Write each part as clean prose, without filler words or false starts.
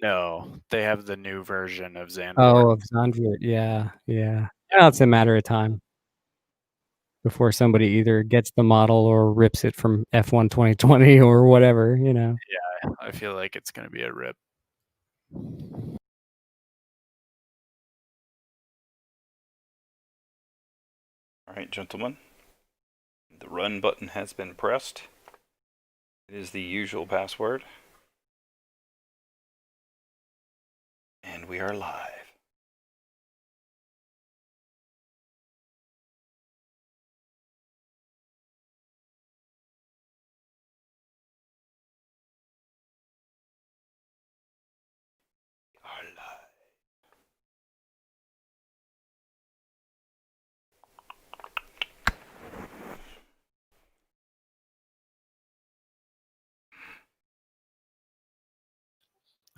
No, they have the new version of Zandvoort. Oh, of Zandvoort. Yeah, yeah. Yeah, it's a matter of time before somebody either gets the model or rips it from F1 2020 or whatever, you know. Yeah, I feel like it's going to be a rip. All right, gentlemen. The run button has been pressed. It is the usual password. And we are live.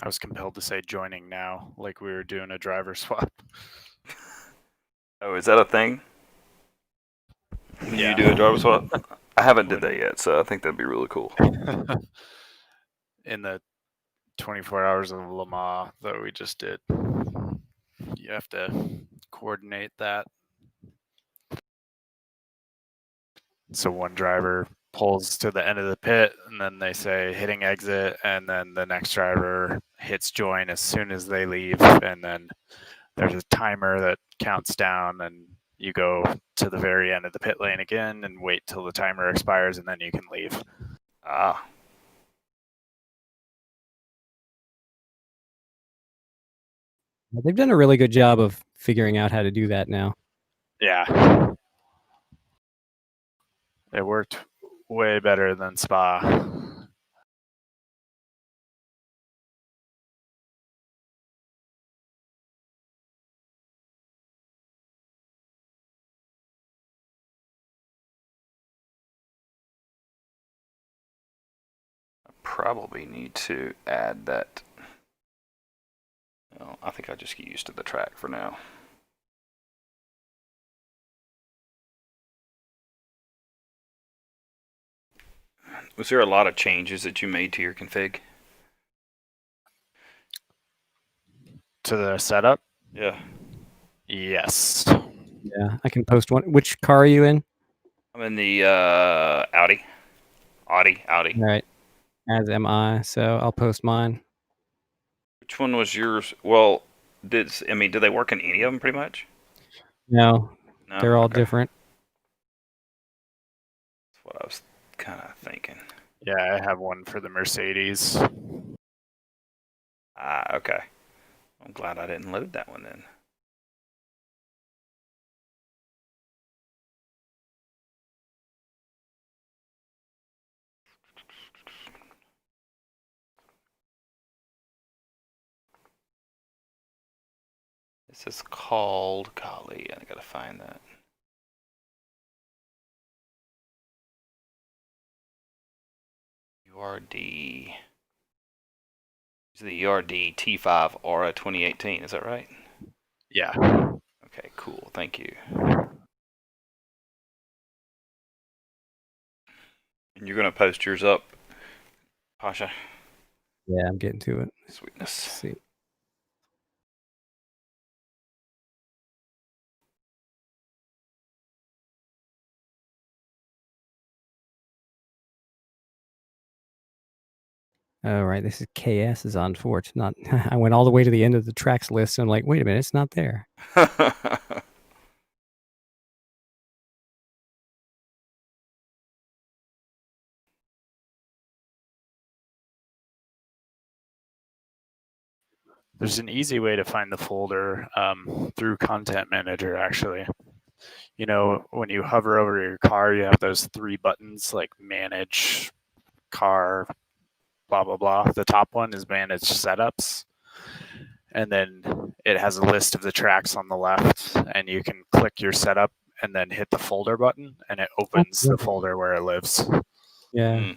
I was compelled to say joining now, like we were doing a driver swap. Oh, is that a thing? Yeah. You do a driver swap? I haven't did When- that yet, so I think that'd be really cool. In the 24 hours of Le Mans that we just did, you have to coordinate that. So one driver pulls to the end of the pit, and then they say hitting exit, and then the next driver hits join as soon as they leave, and then there's a timer that counts down, and you go to the very end of the pit lane again and wait till the timer expires, and then you can leave. Ah. They've done a really good job of figuring out how to do that now. Yeah. It worked way better than Spa. I probably need to add that. Well, I think I'll just get used to the track for now. Was there a lot of changes that you made to your config? To the setup? Yeah. Yes. Yeah, I can post one. Which car are you in? I'm in the Audi. Audi. All right, as am I. So I'll post mine. Which one was yours? Well, do they work in any of them pretty much? No, No. they're all Okay. different. That's what I was kind of thinking. Yeah, I have one for the Mercedes. Ah, okay. I'm glad I didn't load that one then. This is called, golly, I gotta find that. URD. This is the URD T5 Aura 2018, is that right? Yeah. Okay, cool, thank you. And you're gonna post yours up, Pasha? Yeah, I'm getting to it. Sweetness. Let's see. Oh, right. This is KS is on Fort. Not. I went all the way to the end of the tracks list. And I'm like, wait a minute, it's not there. There's an easy way to find the folder through Content Manager, actually. You know, when you hover over your car, you have those three buttons like manage, car, blah, blah, blah. The top one is manage setups. And then it has a list of the tracks on the left, and you can click your setup and then hit the folder button, and it opens the folder where it lives. Yeah. Mm.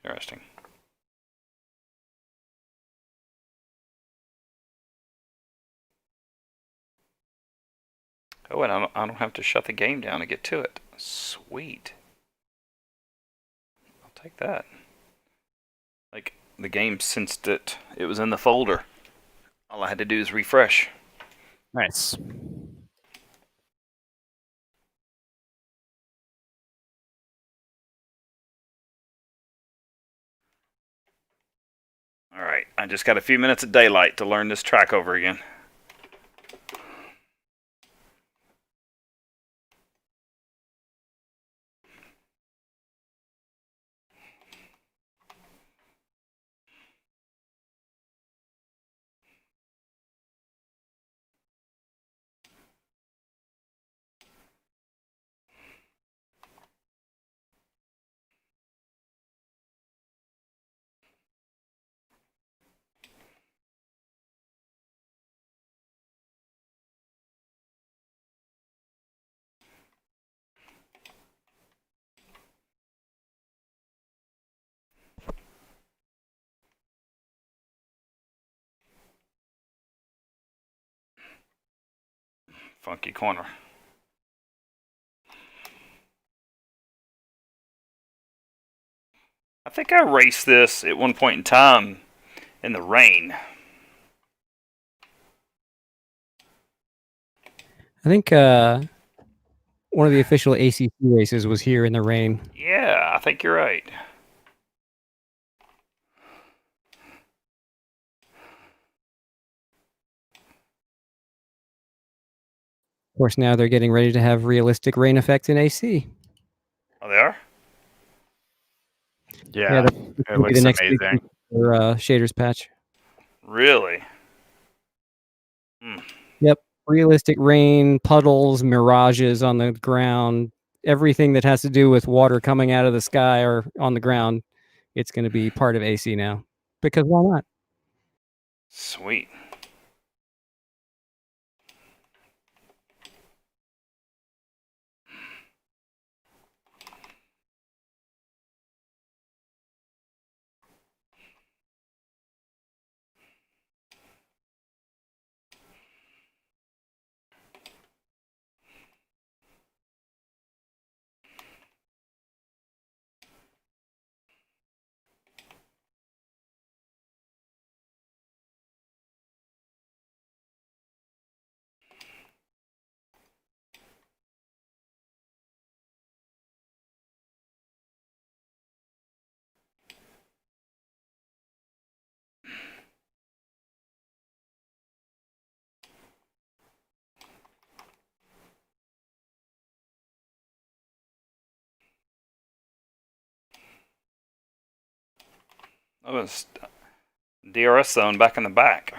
Interesting. Oh, and I don't have to shut the game down to get to it. Sweet. I'll take that. Like, the game sensed it. It was in the folder. All I had to do is refresh. Nice. All right, I just got a few minutes of daylight to learn this track over again. Funky corner. I think I raced this at one point in time in the rain. I think one of the official ACC races was here in the rain. Yeah, I think you're right. Of course, now they're getting ready to have realistic rain effects in AC. Oh, they are? Yeah, That'll it be looks the next big amazing. thing for shaders patch. Really? Yep, realistic rain, puddles, mirages on the ground, everything that has to do with water coming out of the sky or on the ground. It's going to be part of AC now. Because why not? Sweet. That was DRS zone back in the back.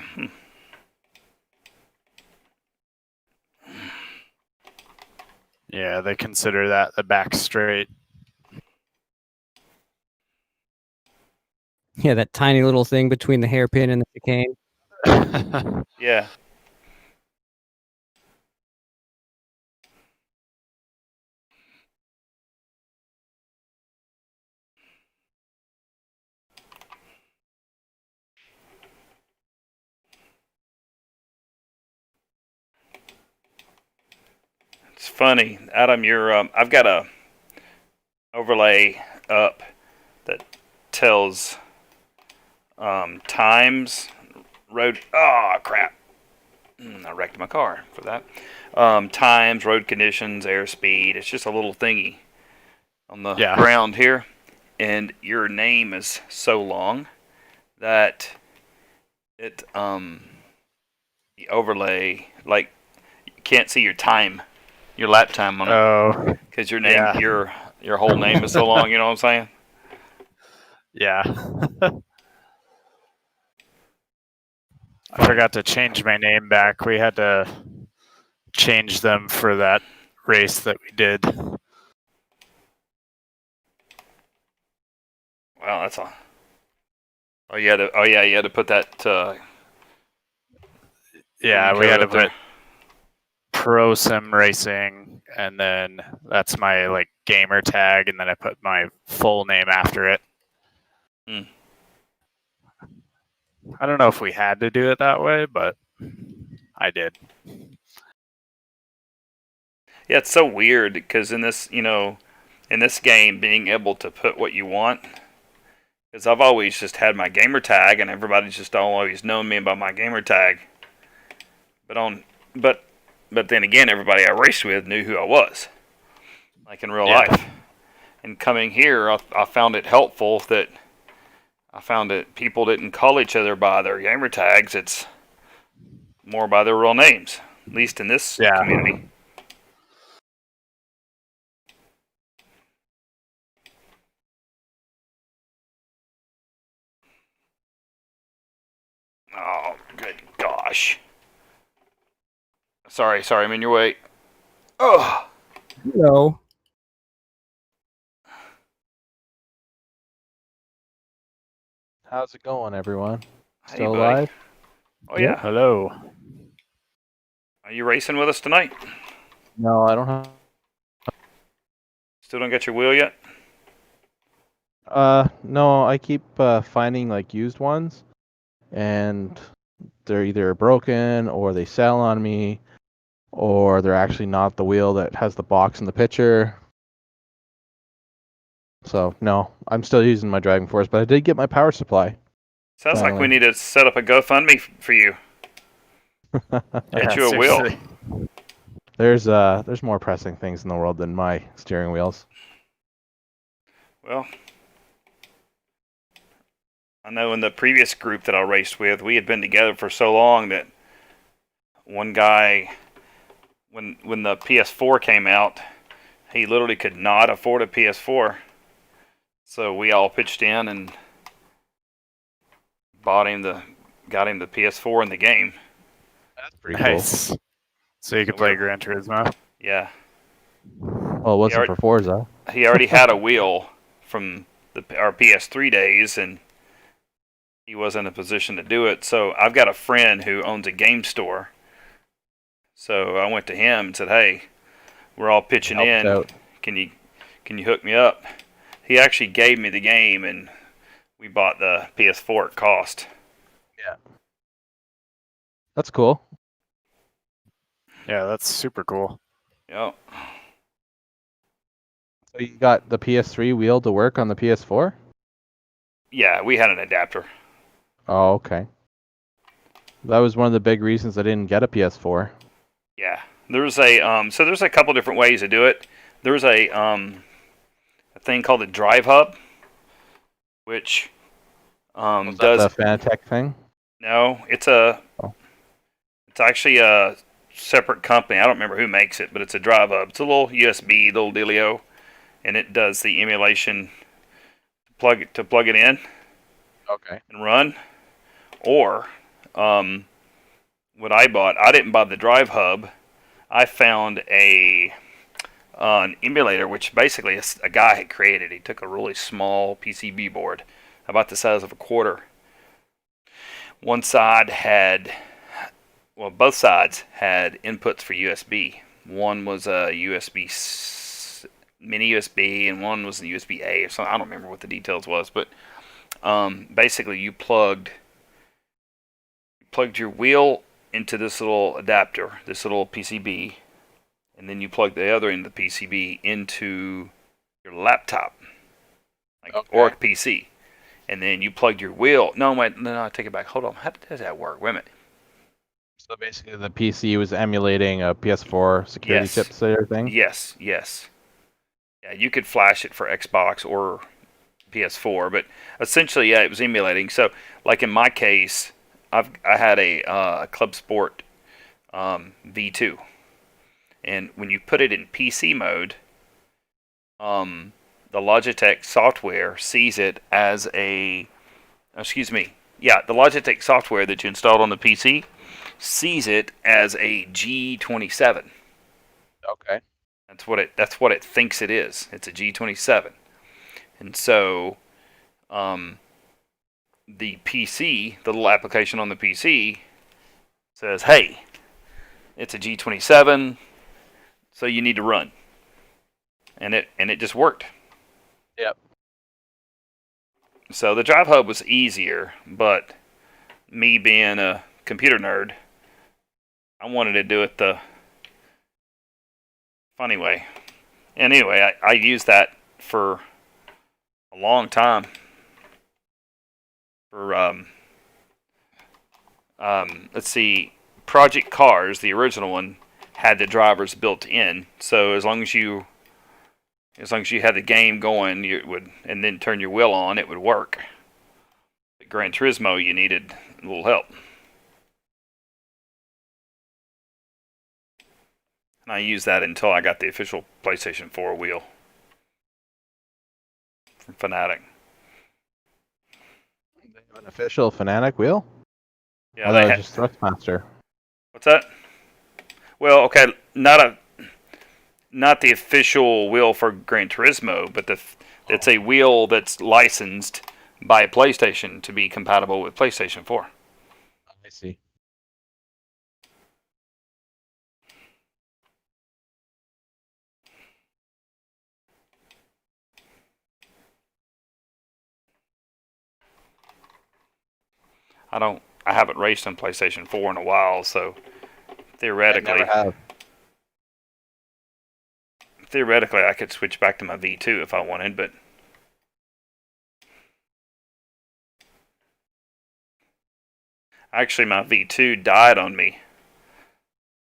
Yeah, they consider that the back straight. Yeah, that tiny little thing between the hairpin and the chicane. Yeah. It's funny, Adam. I've got a overlay up that tells times, road. Oh crap! I wrecked my car for that. Times, road conditions, airspeed. It's just a little thingy on the ground here, and your name is so long that it the overlay, like, you can't see your time, your lap time on it. Oh, because your name, your whole name is so long. You know what I'm saying? Yeah. I forgot to change my name back. We had to change them for that race that we did. Wow, that's a. Oh, you had to. Oh, yeah, you had to put that. Yeah, we had to there. put Pro Sim Racing, and then that's my like gamer tag, and then I put my full name after it. I don't know if we had to do it that way, but I did. Yeah, it's so weird because in this, in this game, being able to put what you want Because I've always just had my gamer tag, and everybody's just always known me by my gamer tag. But then again, everybody I raced with knew who I was, like in real life. And coming here, I found it helpful that people didn't call each other by their gamer tags. It's more by their real names, at least in this community. Oh, good gosh. Sorry, I'm in your way. Oh. Hello. How's it going, everyone? Hey, Still buddy. alive? Oh, yeah. Hello. Are you racing with us tonight? No, I don't have. Still don't get your wheel yet? No, I keep finding like used ones, and they're either broken or they sell on me, or they're actually not the wheel that has the box in the picture. So no, I'm still using my driving force, but I did get my power supply. Sounds like we need to set up a GoFundMe for you. Get you a wheel. There's more pressing things in the world than my steering wheels. Well, I know in the previous group that I raced with, we had been together for so long that one guy, when the PS4 came out, he literally could not afford a PS4. So we all pitched in and got him the PS4 in the game. That's pretty Nice. So you can play Gran Turismo? Yeah. Well, it wasn't for Forza. He already had a wheel from our PS3 days, and he wasn't in a position to do it. So I've got a friend who owns a game store. So I went to him and said, "Hey, we're all pitching in. Out. Can you hook me up?" He actually gave me the game, and we bought the PS4 at cost. Yeah. That's cool. Yeah, that's super cool. Yep. So you got the PS3 wheel to work on the PS4? Yeah, we had an adapter. Oh, okay. That was one of the big reasons I didn't get a PS4. Yeah, there's there's a couple different ways to do it. There's a thing called the Drive Hub, which does the Fanatec thing. No, it's actually a separate company. I don't remember who makes it, but it's a Drive Hub. It's a little USB, little dealio, and it does the emulation. Plug it in. Okay. And run, or what I bought. I didn't buy the Drive Hub. I found an emulator, which basically a guy had created. He took a really small PCB board, about the size of a quarter. Both sides had inputs for USB. One was a mini USB, and one was a USB A or something. I don't remember what the details was, but basically you plugged your wheel into this little adapter, this little PCB, and then you plug the other end of the PCB into your laptop, or a PC, and then you plugged your wheel. No, I take it back. Hold on. How does that work? Wait a minute. So basically, the PC was emulating a PS4 security chipset thing. Yes. Yeah, you could flash it for Xbox or PS4, but essentially, yeah, it was emulating. So, like in my case, I had a Club Sport V2, and when you put it in PC mode, the Logitech software sees it as the Logitech software that you installed on the PC sees it as a G27. Okay. That's what it thinks it is. It's a G27. And so the PC, the little application on the PC says, "Hey, it's a G27, so you need to run." And it just worked. Yep. So the Drive Hub was easier, but me being a computer nerd, I wanted to do it the funny way. Anyway, I used that for a long time. For let's see, Project Cars, the original one, had the drivers built in. So as long as you had the game going, you would, and then turn your wheel on, it would work. But Gran Turismo, you needed a little help. And I used that until I got the official PlayStation 4 wheel from Fanatic. They have an official Fanatic wheel? Yeah, I thought it was just Thrustmaster. What's that? Well, okay, not the official wheel for Gran Turismo, but it's a wheel that's licensed by PlayStation to be compatible with PlayStation 4. I see. I haven't raced on PlayStation 4 in a while, so theoretically I could switch back to my V2 if I wanted, but actually my V2 died on me.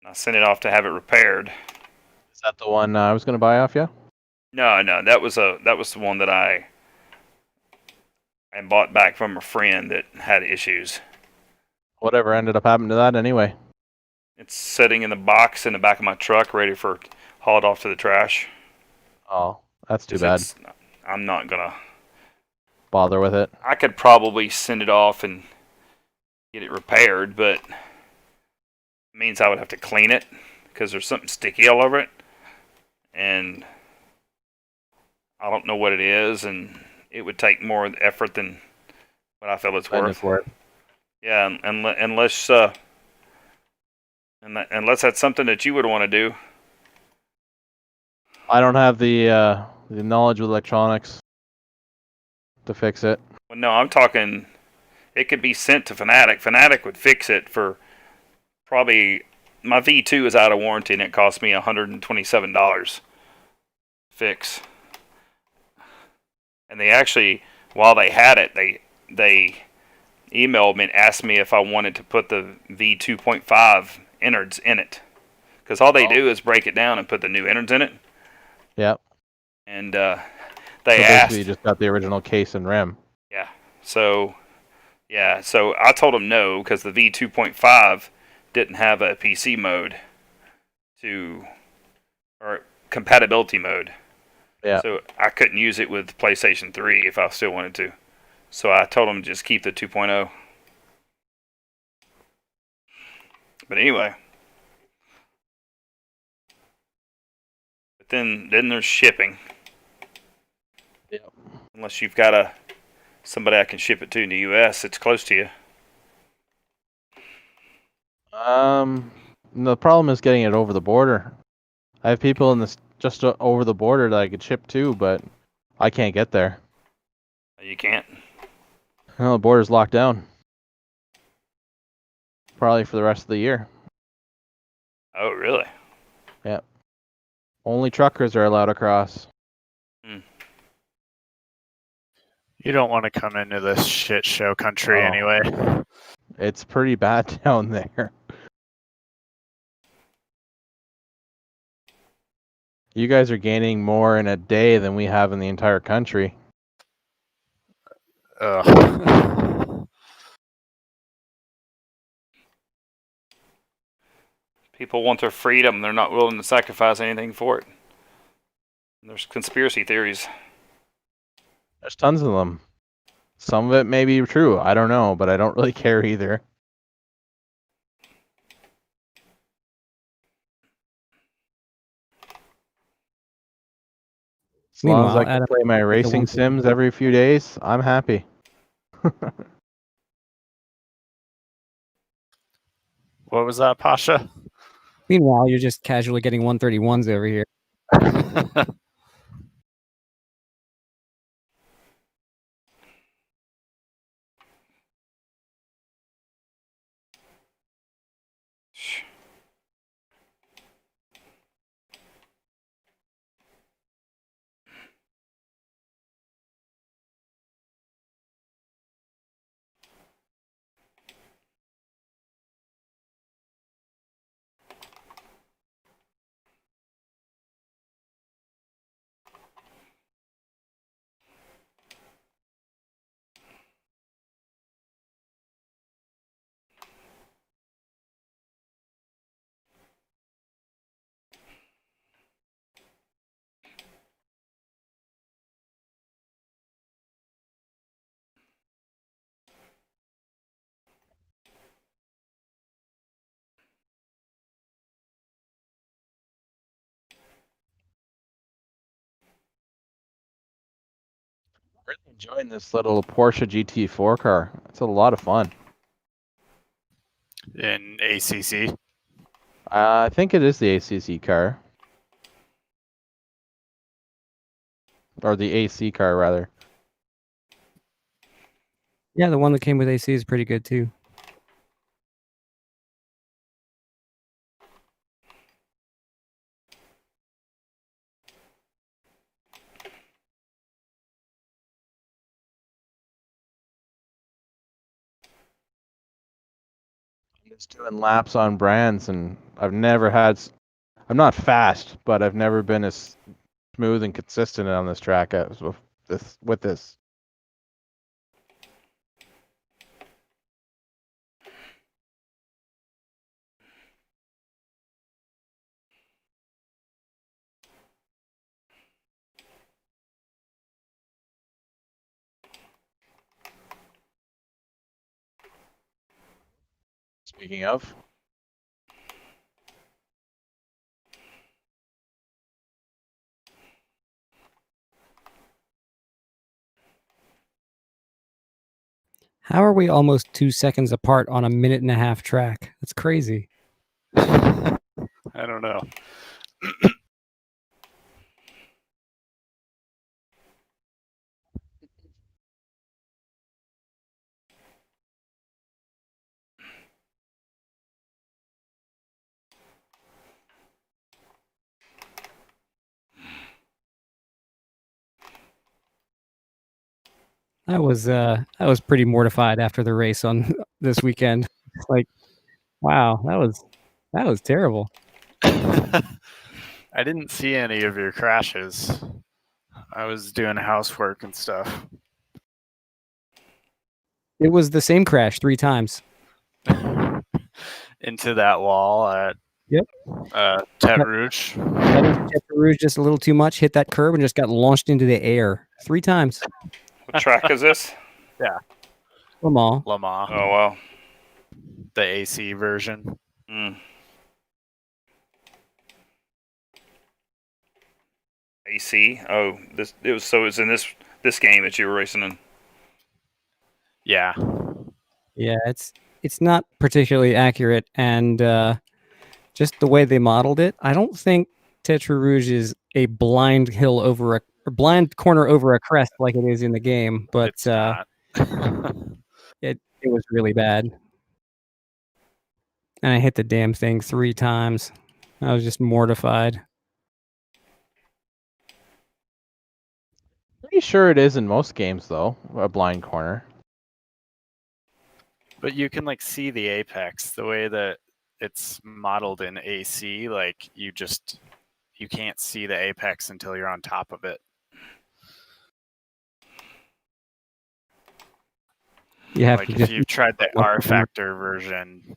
I sent it off to have it repaired. Is that the one I was going to buy off you? No, that was the one that I bought back from a friend that had issues. Whatever ended up happening to that anyway? It's sitting in the box in the back of my truck, ready for hauled off to the trash. Oh, that's too bad. I'm not gonna bother with it. I could probably send it off and get it repaired, but it means I would have to clean it because there's something sticky all over it, and I don't know what it is, and it would take more effort than what I feel it's worth. Yeah, unless that's something that you would want to do. I don't have the knowledge of electronics to fix it. Well, no, I'm talking. It could be sent to Fanatic. Fanatic would fix it for probably. My V2 is out of warranty, and it cost me $127 fix. And they actually, while they had it, they emailed me and asked me if I wanted to put the V2.5 innards in it, because all they do is break it down and put the new innards in it. Yep. And so they asked. Basically, you just got the original case and rim. Yeah. So I told them no, because the V2.5 didn't have a PC mode or compatibility mode. Yeah. So I couldn't use it with PlayStation 3 if I still wanted to. So I told them to just keep the 2.0. But anyway. But then there's shipping. Yeah. Unless you've got somebody I can ship it to in the US, it's close to you. The problem is getting it over the border. I have people in this just over the border that I could ship to, but I can't get there. You can't? No, the border's locked down. Probably for the rest of the year. Oh, really? Yeah. Only truckers are allowed across. You don't want to come into this shit show country anyway. It's pretty bad down there. You guys are gaining more in a day than we have in the entire country. People want their freedom. They're not willing to sacrifice anything for it. There's conspiracy theories. There's tons of them. Some of it may be true. I don't know, but I don't really care either. As long as I can play my racing sims every few days, I'm happy. What was that, Pasha? Meanwhile, you're just casually getting 131s over here. Really enjoying this little Porsche GT4 car. It's a lot of fun. In ACC. I think it is the ACC car. Or the AC car, rather. Yeah, the one that came with AC is pretty good too. I'm just doing laps on brands, and I'm not fast, but I've never been as smooth and consistent on this track as with this. Speaking of, How are we almost 2 seconds apart on a 1.5-minute track? That's crazy. I don't know. I was pretty mortified after the race on this weekend. It's like, wow, that was terrible. I didn't see any of your crashes. I was doing housework and stuff. It was the same crash 3 times. Into that wall at Tet Rouge. Tet Rouge just a little too much, hit that curb and just got launched into the air 3 times. What track is this? Yeah. Le Mans. Le Mans. Oh, wow. The AC version. AC? Oh, it was in this game that you were racing in. Yeah. Yeah, it's not particularly accurate, and just the way they modeled it, I don't think Tetra Rouge is a blind hill over a blind corner over a crest like it is in the game, but it's not. it was really bad. And I hit the damn thing 3 times. I was just mortified. pretty sure it is in most games, though, a blind corner. But you can like see the apex the way that it's modeled in AC. Like you can't see the apex until you're on top of it. If you've tried the R Factor version,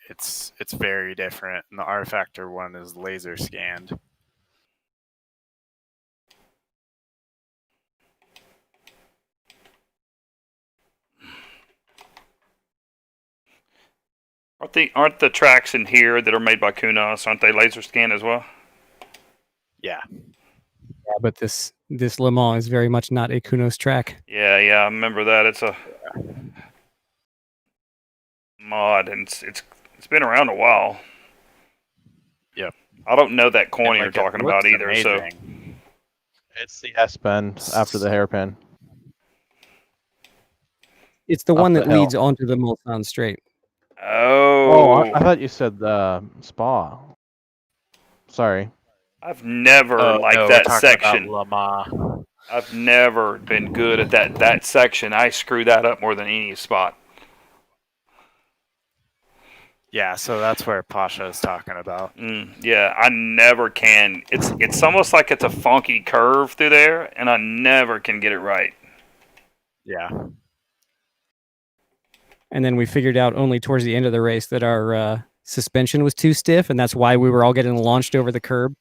it's very different, and the R Factor one is laser scanned. Aren't the tracks in here that are made by Kunos, aren't they laser scanned as well? Yeah. Yeah, but this Le Mans is very much not a Kunos track. Yeah, I remember that. It's a mod, and it's been around a while. Yep. I don't know that corner you're talking about either. Amazing. So it's the S bend after the hairpin. It's the one that leads onto the Mulsanne Straight. Oh, I thought you said Spa. Sorry. I've never liked that section. I've never been good at that section. I screw that up more than any spot. Yeah, so that's where Pasha is talking about. Yeah, I never can. It's almost like it's a funky curve through there, and I never can get it right. Yeah. And then we figured out only towards the end of the race that our suspension was too stiff, and that's why we were all getting launched over the curb.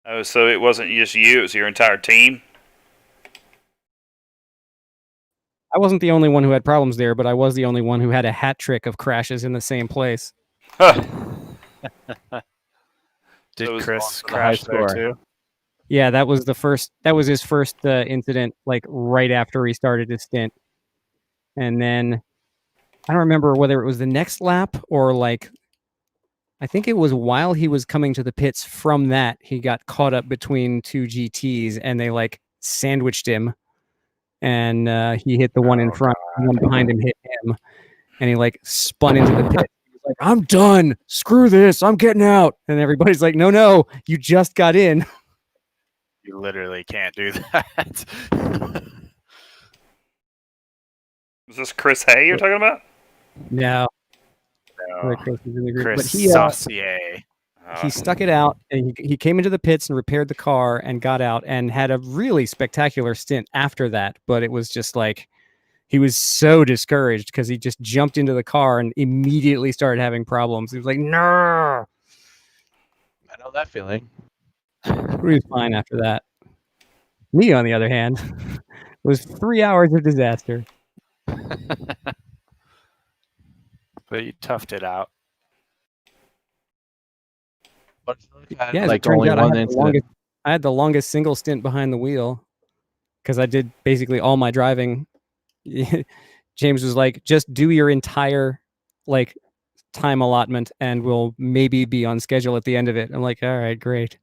Oh, so it wasn't just you, it was your entire team? I wasn't the only one who had problems there, but I was the only one who had a hat trick of crashes in the same place. Did Chris crash there too? Yeah, that was the first. That was his first incident, like right after he started his stint. And then I don't remember whether it was the next lap or like I think it was while he was coming to the pits from that he got caught up between two GTs and they like sandwiched him, and he hit the one in front. The one behind him hit him, and he like spun into the pit. He was like, "I'm done. Screw this. I'm getting out." And everybody's like, "No, no, you just got in." You literally can't do that. Is this Chris Hay you're talking about? No, No. Chris is in the group. Chris But he Saucier. he stuck it out, and he came into the pits and repaired the car and got out and had a really spectacular stint after that. But it was just like he was so discouraged because he just jumped into the car and immediately started having problems. He was like, "No." I know that feeling. He was fine after that. Me, on the other hand, was 3 hours of disaster. But you toughed it out. But Yeah, as like it turns only out, one incident. I had the longest single stint behind the wheel because I did basically all my driving. James was like, "Just do your entire like time allotment, and we'll maybe be on schedule at the end of it." I'm like, "All right, great."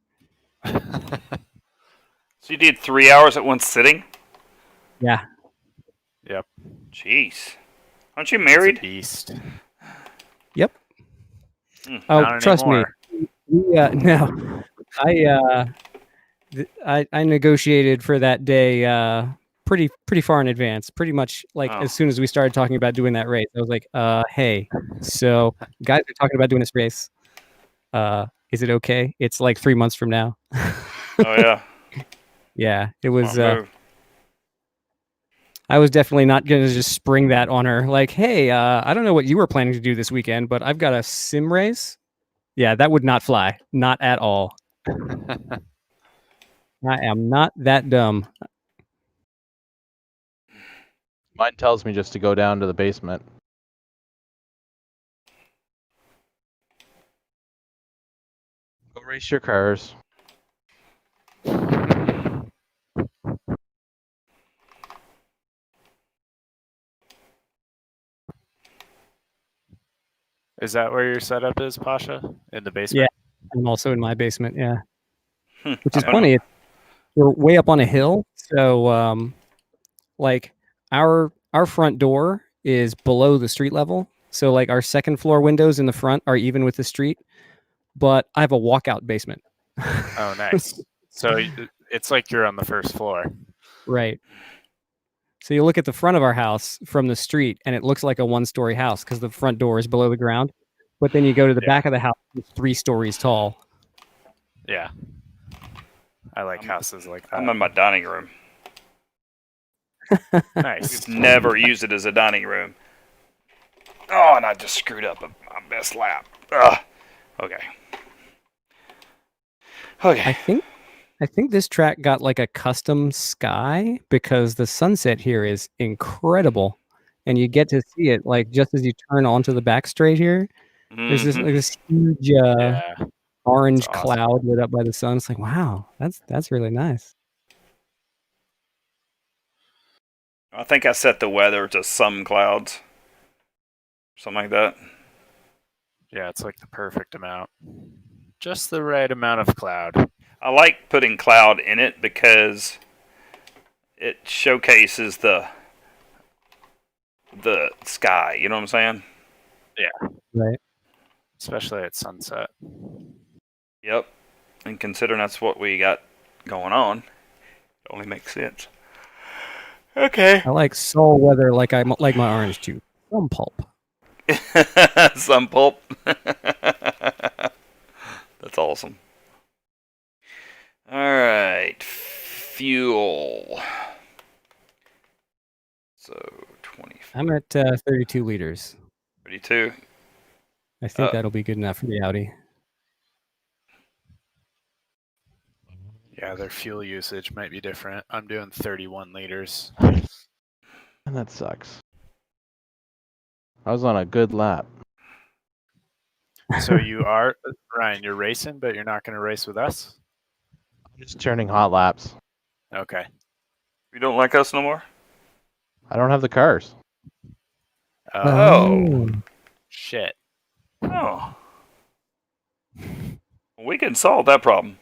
So you did 3 hours at one sitting? Yeah. Yep. Jeez. Aren't you married? Beast. Yep. Oh, Not trust anymore. me. No, I negotiated for that day pretty far in advance. Pretty much like as soon as we started talking about doing that race, I was like, hey, so guys are talking about doing this race. Is it okay? It's like 3 months from now. Oh yeah. Yeah, it was. I was definitely not going to just spring that on her. Like, hey, I don't know what you were planning to do this weekend, but I've got a sim race. Yeah, that would not fly. Not at all. I am not that dumb. Mine tells me just to go down to the basement. Go race your cars. Is that where your setup is, Pasha? In the basement? Yeah, I'm also in my basement. Yeah, Hmm. which is funny. We're way up on a hill, so like our front door is below the street level. So like our second floor windows in the front are even with the street, but I have a walkout basement. Oh, nice. So it's like you're on the first floor. Right. So you look at the front of our house from the street, and it looks like a one-story house because the front door is below the ground. But then you go to the back of the house, it's 3 stories tall. Yeah. I like houses like that. I'm in my dining room. Nice. Never use it as a dining room. Oh, and I just screwed up my best lap. Ugh. Okay. I think this track got like a custom sky because the sunset here is incredible, and you get to see it like just as you turn onto the back straight here. There's this huge orange cloud lit up by the sun. It's like, wow, that's really nice. I think I set the weather to some clouds. Something like that. Yeah, it's like the perfect amount. Just the right amount of cloud. I like putting cloud in it because it showcases the sky. You know what I'm saying? Yeah. Right. Especially at sunset. Yep. And considering that's what we got going on, it only makes sense. Okay. I like soul weather like I like my orange juice. Some pulp. Some pulp. That's awesome. All right. Fuel. So 20. I'm at 32 liters. 32. I think that'll be good enough for the Audi. Yeah, their fuel usage might be different. I'm doing 31 liters. And that sucks. I was on a good lap. So you are, Ryan, you're racing, but you're not going to race with us? Just turning hot laps. Okay. You don't like us no more? I don't have the cars. Oh. Shit. Oh. We can solve that problem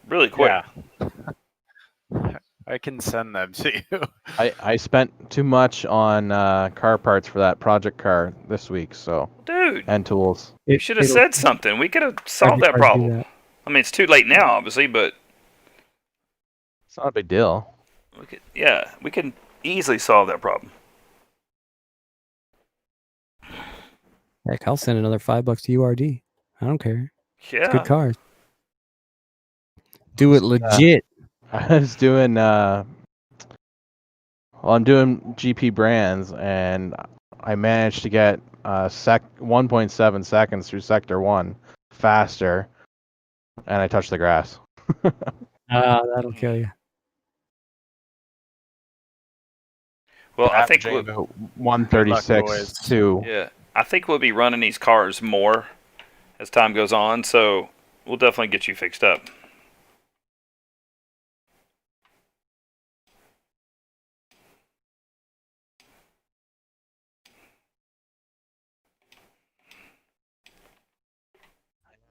really quick. Yeah. I can send them to you. I spent too much on car parts for that project car this week, so Dude, and tools. you should have said something. We could have solved that problem. I mean, it's too late now, obviously, but It's not a big deal. we can easily solve that problem. Heck, I'll send another $5 to URD. I don't care. Yeah. It's good cars. Do it legit. I was doing I'm doing GP brands, and I managed to get 1.7 seconds through sector 1 faster, and I touched the grass. That'll kill you. Well, I think about 136 too. Yeah, I think we'll be running these cars more as time goes on, so we'll definitely get you fixed up.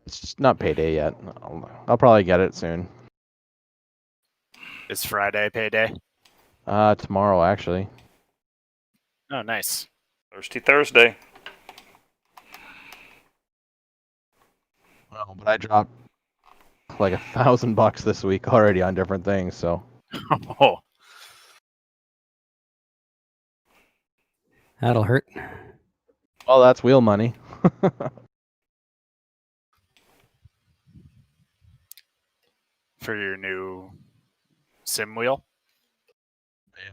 It's just not payday yet. I'll probably get it soon. It's Friday payday. Tomorrow actually. Oh, nice. Thursday. Well, but I dropped like $1,000 this week already on different things, so. Oh. That'll hurt. Well, that's wheel money. For your new sim wheel?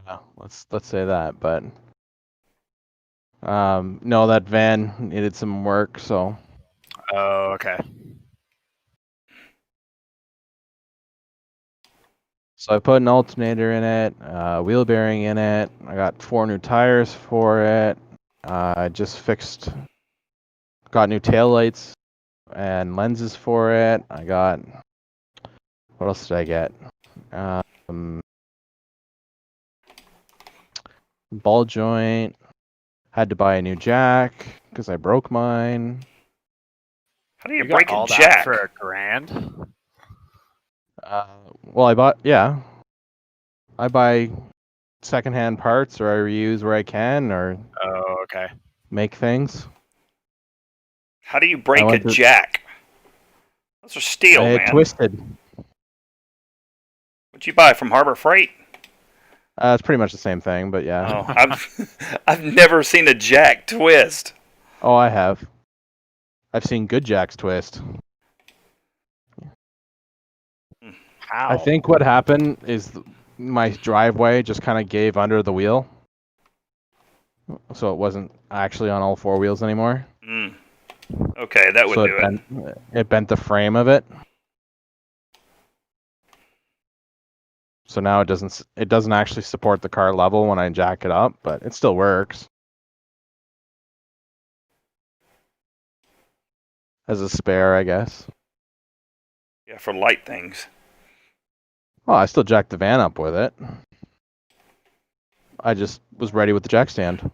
Yeah, let's say that, but no, that van needed some work, so. Oh, okay. So I put an alternator in it, wheel bearing in it. I got 4 new tires for it. I just got new taillights and lenses for it. I got, what else did I get? Ball joint. Had to buy a new jack because I broke mine. How do you got break all a jack? That for $1,000? Well, I buy secondhand parts, or I reuse where I can, or okay. make things. How do you break a jack? Those are steel, man. Twisted. What'd you buy from Harbor Freight? It's pretty much the same thing, but yeah. Oh, I've never seen a jack twist. Oh, I have. I've seen good jacks twist. How? I think what happened is my driveway just kind of gave under the wheel, so it wasn't actually on all 4 wheels anymore. Okay, that would do it. It bent the frame of it. So now it doesn't actually support the car level when I jack it up, but it still works. As a spare, I guess. Yeah, for light things. Well, I still jacked the van up with it. I just was ready with the jack stand.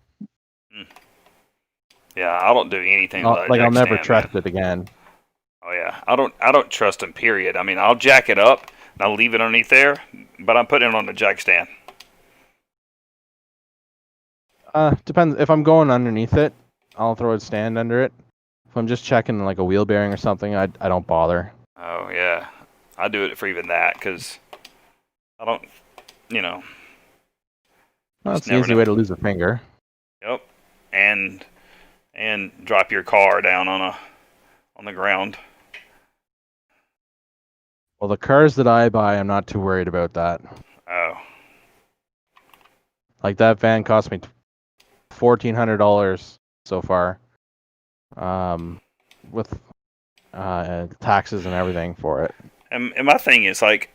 Yeah, I don't do anything like jack I'll never stand, trust man. it again. Oh yeah, I don't trust them. Period. I mean, I'll jack it up and I'll leave it underneath there, but I'm putting it on the jack stand. Depends. If I'm going underneath it, I'll throw a stand under it. If I'm just checking like a wheel bearing or something, I don't bother. Oh yeah, I do it for even that because I don't, Well, that's an easy way to lose a finger. Yep, and drop your car down on the ground. Well, the cars that I buy, I'm not too worried about that. Oh. Like that van cost me $1,400 so far, with taxes and everything for it. And my thing is like,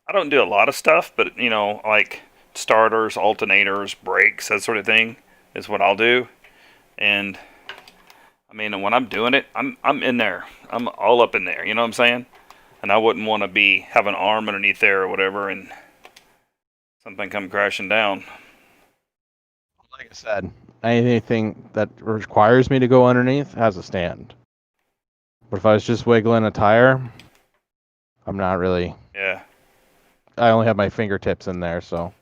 I don't do a lot of stuff, but like starters, alternators, brakes, that sort of thing is what I'll do. And I mean, when I'm doing it, I'm in there. I'm all up in there. You know what I'm saying? and I wouldn't want to have an arm underneath there or whatever, and something come crashing down. Like I said, anything that requires me to go underneath has a stand. But if I was just wiggling a tire, I'm not really. Yeah. I only have my fingertips in there, so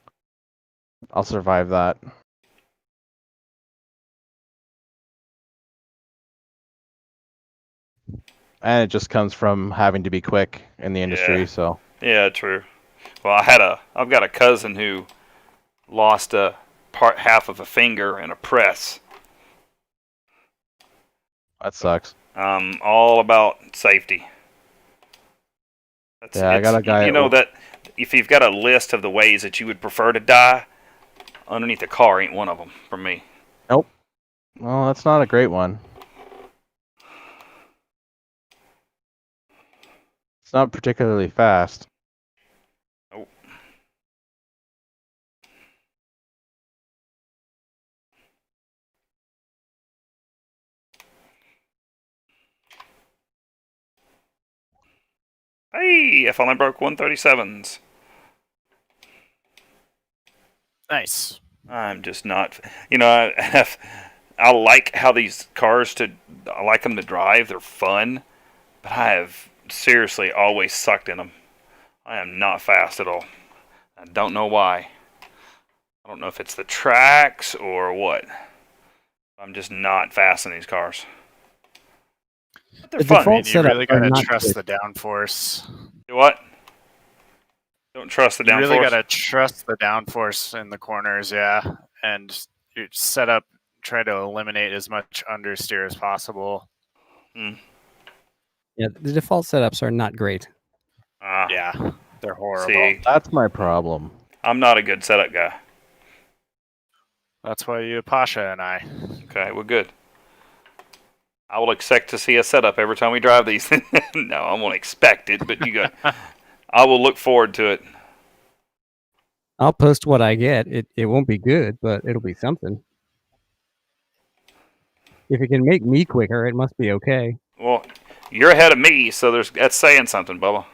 I'll survive that. And it just comes from having to be quick in the industry, Yeah. so. Yeah, true. Well, I've got a cousin who lost half of a finger in a press. That sucks. All about safety. I got a guy. You know that if you've got a list of the ways that you would prefer to die, underneath the car ain't one of them for me. Nope. Well, that's not a great one. It's not particularly fast. Nope. Hey, I finally broke 137s. Nice. I'm just not. I like how these cars I like them to drive. They're fun, but I have seriously always sucked in them. I am not fast at all. I don't know why. I don't know if it's the tracks or what. I'm just not fast in these cars. But they're fun. default You really setups are gotta not trust good. the downforce. Do what? Don't trust the downforce. You really gotta trust the downforce in the corners, yeah, and you set up. Try to eliminate as much understeer as possible. Yeah, the default setups are not great. Yeah, they're horrible. See, That's my problem. I'm not a good setup guy. That's why you, Pasha, and I. Okay, well, good. I will expect to see a setup every time we drive these. No, I won't expect it, but I will look forward to it. I'll post what I get. It won't be good, but it'll be something. If it can make me quicker, it must be okay. Well, you're ahead of me, so that's saying something, Bubba.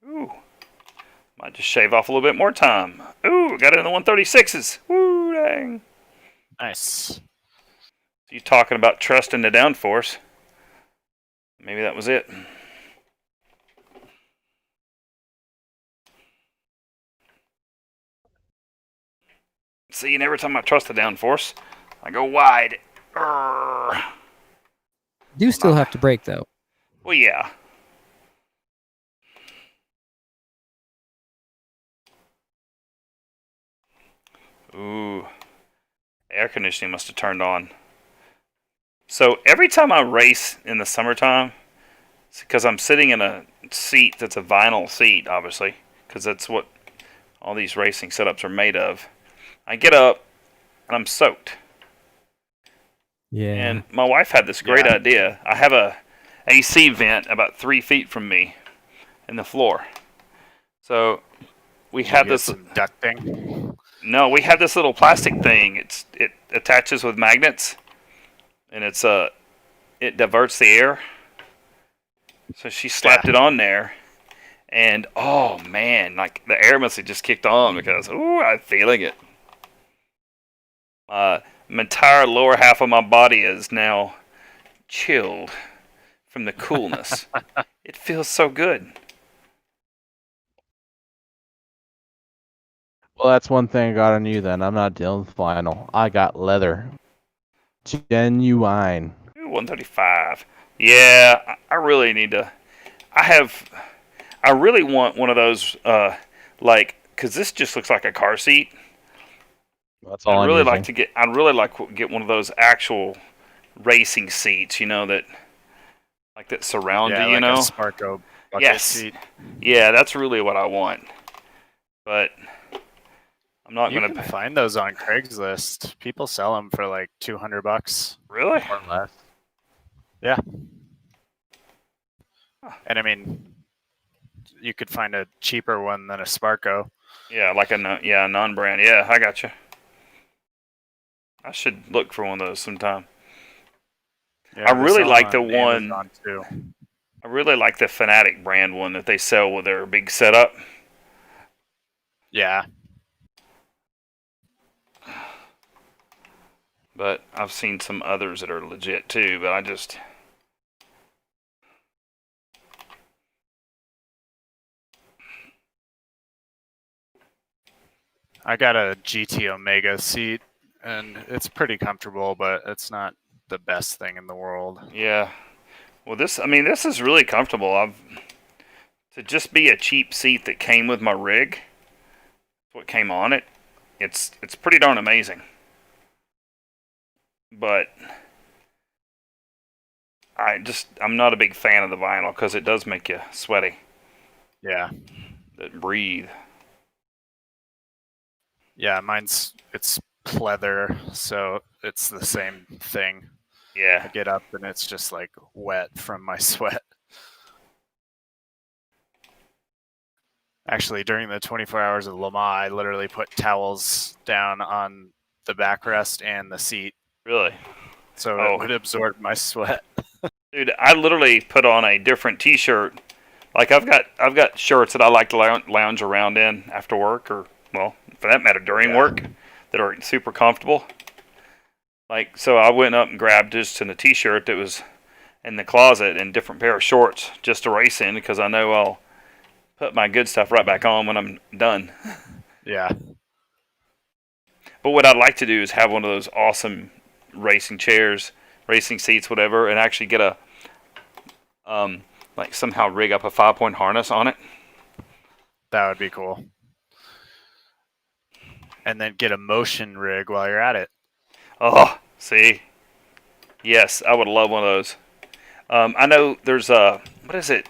Ooh. Might just shave off a little bit more time. Ooh, got it in the 136s. Woo, dang. Nice. You talking about trusting the downforce. Maybe that was it. See, and every time I trust the downforce, I go wide. Urgh. Do still have to brake, though. Well, yeah. Ooh. Air conditioning must have turned on. So every time I race in the summertime, it's because I'm sitting in a seat that's a vinyl seat, obviously, because that's what all these racing setups are made of. I get up and I'm soaked. Yeah. And my wife had this great idea. I have a AC vent about 3 feet from me in the floor. So we had this ducting. No, we have this little plastic thing. It attaches with magnets, and it diverts the air. So she slapped it on there, and oh man, like the air must have just kicked on because I'm feeling it. My entire lower half of my body is now chilled from the coolness. It feels so good. Well, that's one thing I got on you then. I'm not dealing with vinyl. I got leather. Genuine. 135. Yeah, I really need to. I really want one of those, because this just looks like a car seat. That's all I'd really I'm like to get one of those actual racing seats, that surround you, like a Sparko bucket seat. Yeah, that's really what I want. But I'm not You going can find those on Craigslist. People sell them for like $200. Really? Or less. Yeah. And I mean, you could find a cheaper one than a Sparco. Yeah, like a non-brand. Yeah, I got you. I should look for one of those sometime. Yeah, I really like the on one. Amazon too. I really like the Fanatic brand one that they sell with their big setup. Yeah. But I've seen some others that are legit too, but I got a GT Omega seat, and it's pretty comfortable, but it's not the best thing in the world. Yeah. Well, this is really comfortable. To just be a cheap seat that came with my rig, what came on it, it's pretty darn amazing. But I'm not a big fan of the vinyl because it does make you sweaty. Yeah. Breathe. Yeah, it's pleather, so it's the same thing. Yeah. I get up and it's just like wet from my sweat. Actually, during the 24 hours of Le Mans, I literally put towels down on the backrest and the seat. Really? So it would absorb my sweat. Dude, I literally put on a different T-shirt. Like I've got shirts that I like to lounge around in after work, or well, for that matter, during work, that are super comfortable. Like, so I went up and grabbed just a T-shirt that was in the closet and a different pair of shorts just to race in, because I know I'll put my good stuff right back on when I'm done. Yeah. But what I'd like to do is have one of those awesome racing chairs, racing seats, whatever, and actually get a like somehow rig up a 5-point harness on it. That would be cool. And then get a motion rig while you're at it. Oh, see? Yes, I would love one of those. I know there's what is it?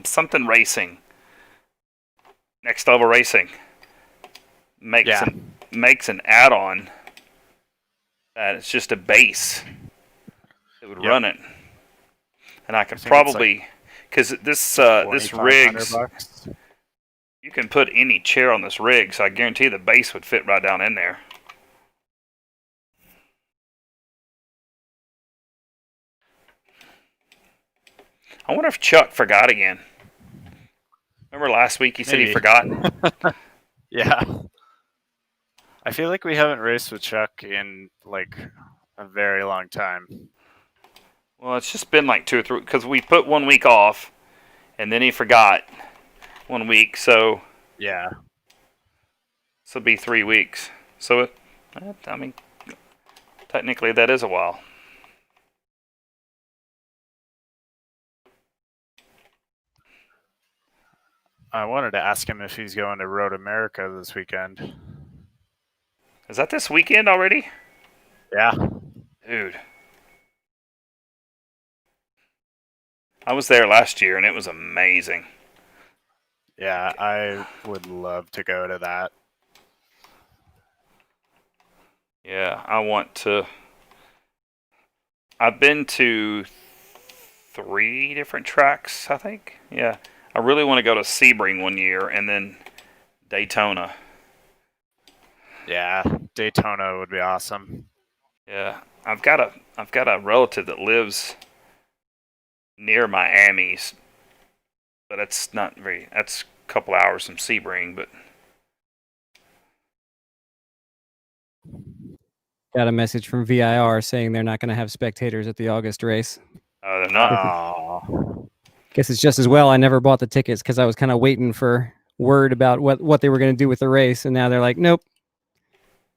Something racing. Next Level Racing makes an add-on that it's just a base that would run it, and I could probably, because this rigs, you can put any chair on this rig, so I guarantee the base would fit right down in there. I wonder if Chuck forgot again. Remember last week he said he forgot? Yeah. I feel like we haven't raced with Chuck in like a very long time. Well, it's just been like 2 or 3, because we put 1 week off, and then he forgot 1 week, so yeah, this will be 3 weeks. So, I mean, technically that is a while. I wanted to ask him if he's going to Road America this weekend. Is that this weekend already? Yeah. Dude. I was there last year, and it was amazing. Yeah, I would love to go to that. Yeah, I want to. I've been to 3 different tracks, I think. Yeah. I really want to go to Sebring one year, and then Daytona. Yeah, Daytona would be awesome. Yeah, I've got a relative that lives near Miami, but it's not very. That's a couple hours from Sebring, but. Got a message from VIR saying they're not going to have spectators at the August race. Oh, they're not. Oh. Guess it's just as well I never bought the tickets because I was kind of waiting for word about what they were going to do with the race, and now they're like, nope,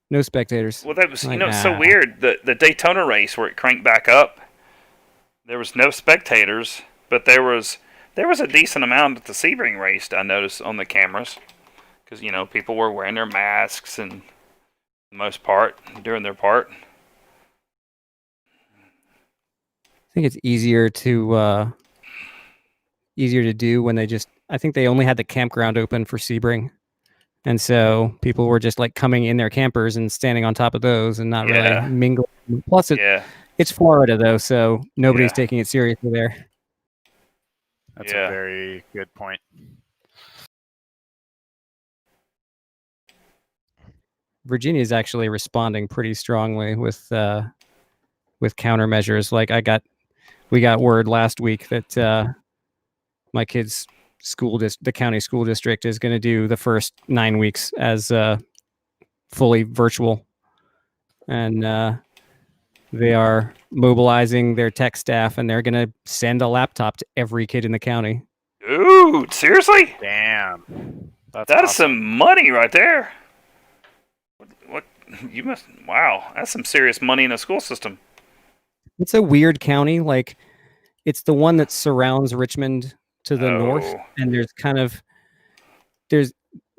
no spectators. Well, that was it's so weird. The Daytona race where it cranked back up, there was no spectators, but there was a decent amount at the Sebring race. I noticed on the cameras, because people were wearing their masks and the most part doing their part. I think it's easier to do when I think they only had the campground open for Sebring. And so people were just like coming in their campers and standing on top of those and not really mingling. Plus it's Florida though, so nobody's taking it seriously there. That's a very good point. Virginia is actually responding pretty strongly with countermeasures. Like we got word last week that my kid's the county school district is going to do the first 9 weeks as fully virtual, and they are mobilizing their tech staff, and they're going to send a laptop to every kid in the county. Dude, seriously? Damn. That is some money right there. What you must? Wow, that's some serious money in the school system. It's a weird county. Like, it's the one that surrounds Richmond to the north, and there's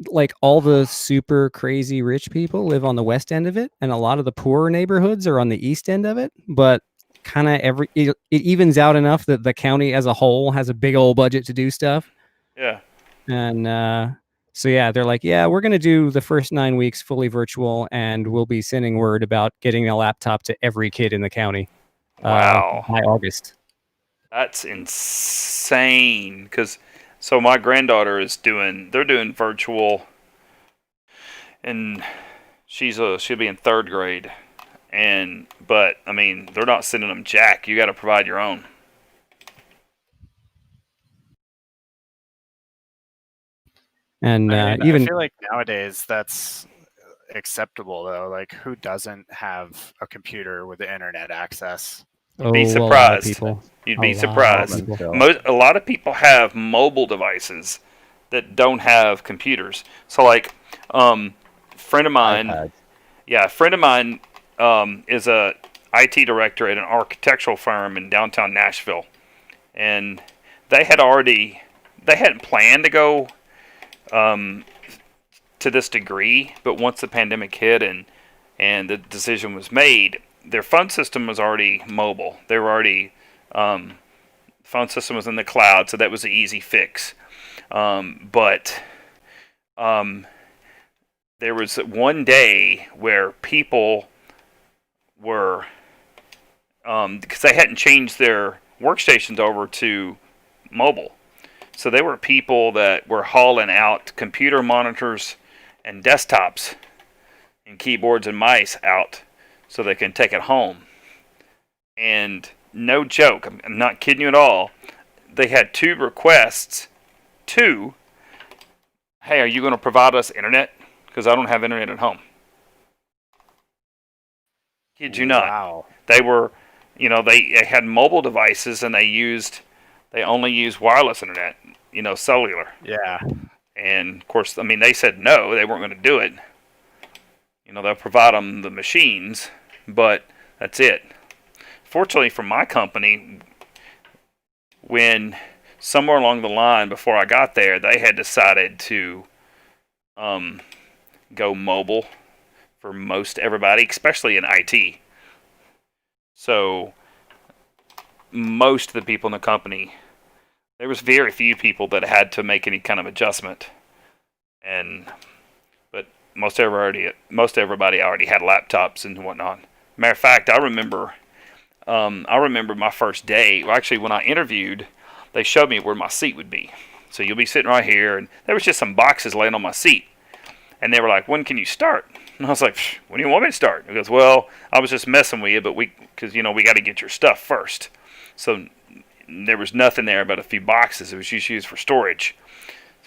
like all the super crazy rich people live on the west end of it, and a lot of the poorer neighborhoods are on the east end of it. But kind of it evens out enough that the county as a whole has a big old budget to do stuff. Yeah. And so yeah, they're like, yeah, we're gonna do the first 9 weeks fully virtual, and we'll be sending word about getting a laptop to every kid in the county. Wow. By August. That's insane. So my granddaughter they're doing virtual, and she'll be in 3rd grade, but I mean, they're not sending them jack. You got to provide your own. And I even I feel like nowadays that's acceptable though. Like, who doesn't have a computer with the internet access? You'd be surprised. You'd be surprised. A lot of people have mobile devices that don't have computers. So, like, friend of mine, is a IT director at an architectural firm in downtown Nashville, and they hadn't planned to go to this degree, but once the pandemic hit and the decision was made, their phone system was already mobile. They were already phone system was in the cloud, so that was an easy fix. But there was one day where people were because they hadn't changed their workstations over to mobile. So there were people that were hauling out computer monitors and desktops and keyboards and mice out so they can take it home. And no joke, I'm not kidding you at all, they had 2 requests. 2, hey, are you going to provide us internet? Because I don't have internet at home. Kid you not. Wow. They were, they had mobile devices and they only used wireless internet, cellular. Yeah. And of course, I mean, they said no, they weren't going to do it. They'll provide them the machines, but that's it. Fortunately for my company, when somewhere along the line before I got there, they had decided to go mobile for most everybody, especially in IT. So most of the people in the company, there was very few people that had to make any kind of adjustment, but most everybody already had laptops and whatnot. Matter of fact, I remember my first day. Well, actually, when I interviewed, they showed me where my seat would be. So you'll be sitting right here, and there was just some boxes laying on my seat, and they were like, "When can you start?" And I was like, "When do you want me to start?" He goes, "Well, I was just messing with you, but because we got to get your stuff first." So there was nothing there but a few boxes. It was just used for storage.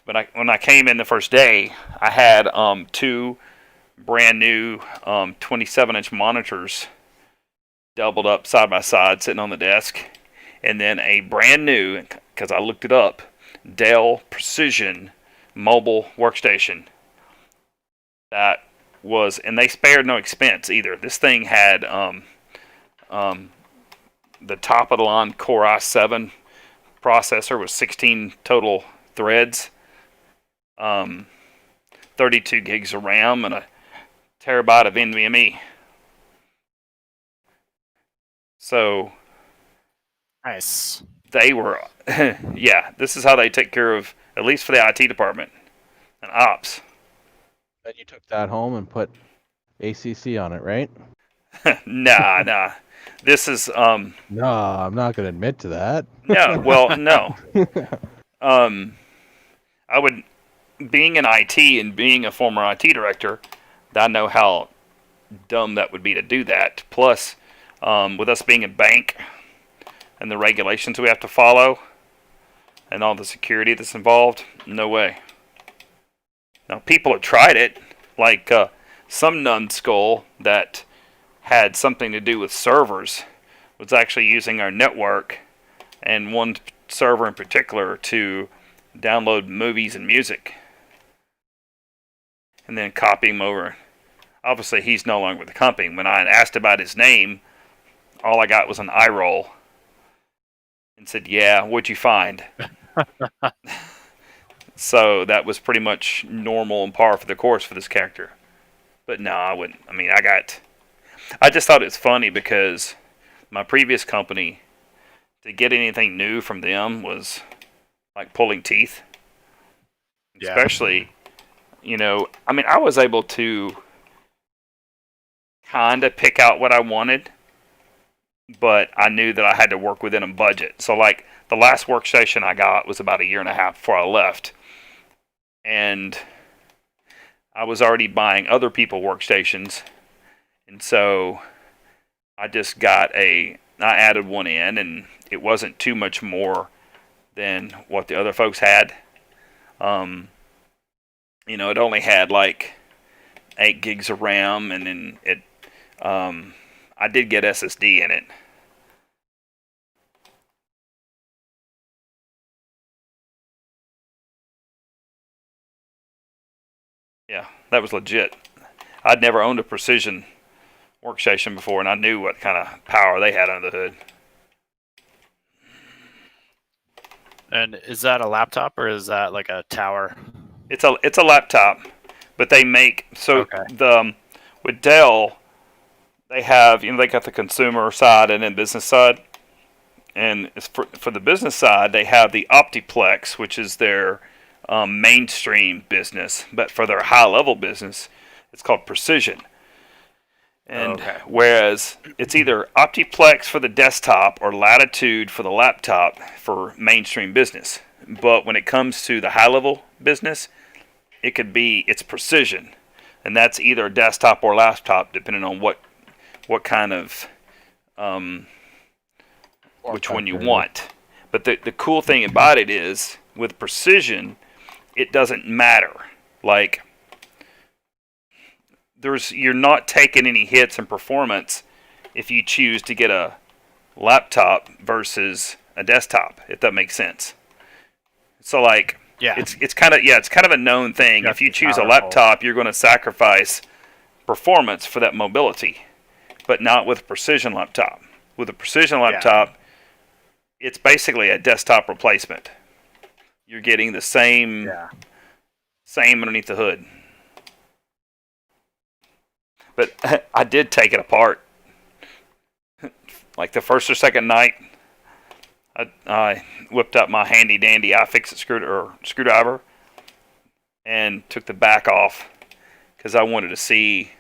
But when I came in the first day, I had 2 brand new 27-inch monitors doubled up side by side sitting on the desk, and then a brand new, because I looked it up, Dell Precision mobile workstation. And they spared no expense either. This thing had the top of the line Core i7 processor with 16 total threads, 32 gigs of RAM, and a terabyte of NVMe. So nice. They were, this is how they take care of, at least for the IT department and ops. Then you took that home and put ACC on it, right? Nah. This is No, I'm not going to admit to that. no. Well, no. I would, being in IT and being a former IT director, I know how dumb that would be to do that. Plus, with us being a bank and the regulations we have to follow and all the security that's involved, no way. Now, people have tried it, like some numbskull that had something to do with servers was actually using our network and one server in particular to download movies and music and then copy them over. Obviously, he's no longer with the company. When I asked about his name, all I got was an eye roll and said, "Yeah, what'd you find?" So that was pretty much normal and par for the course for this character. But no, I wouldn't. I mean, I just thought it's funny because my previous company, to get anything new from them was like pulling teeth. Yeah. Especially, I mean, I was able to kind of pick out what I wanted, but I knew that I had to work within a budget. So, like, the last workstation I got was about 1.5 years before I left. And I was already buying other people's workstations. And so I just I added one in, and it wasn't too much more than what the other folks had. It only had like 8 gigs of RAM, and then I did get SSD in it. Yeah, that was legit. I'd never owned a Precision workstation before, and I knew what kind of power they had under the hood. And is that a laptop or is that like a tower? It's a laptop, but they make with Dell, they have they got the consumer side and then business side, and it's for the business side they have the Optiplex, which is their mainstream business, but for their high level business, it's called Precision. And whereas it's either Optiplex for the desktop or Latitude for the laptop for mainstream business. But when it comes to the high level business, it's Precision. And that's either desktop or laptop, depending on what kind of which one you want. But the cool thing about it is with Precision, it doesn't matter. Like, you're not taking any hits in performance if you choose to get a laptop versus a desktop, if that makes sense. So like, it's kind of a known thing. If you choose a laptop, you're going to sacrifice performance for that mobility, but not with a Precision laptop. With a Precision laptop, it's basically a desktop replacement. You're getting the same underneath the hood. But I did take it apart. Like the first or second night, I whipped up my handy dandy iFixit screwdriver and took the back off because I wanted to see,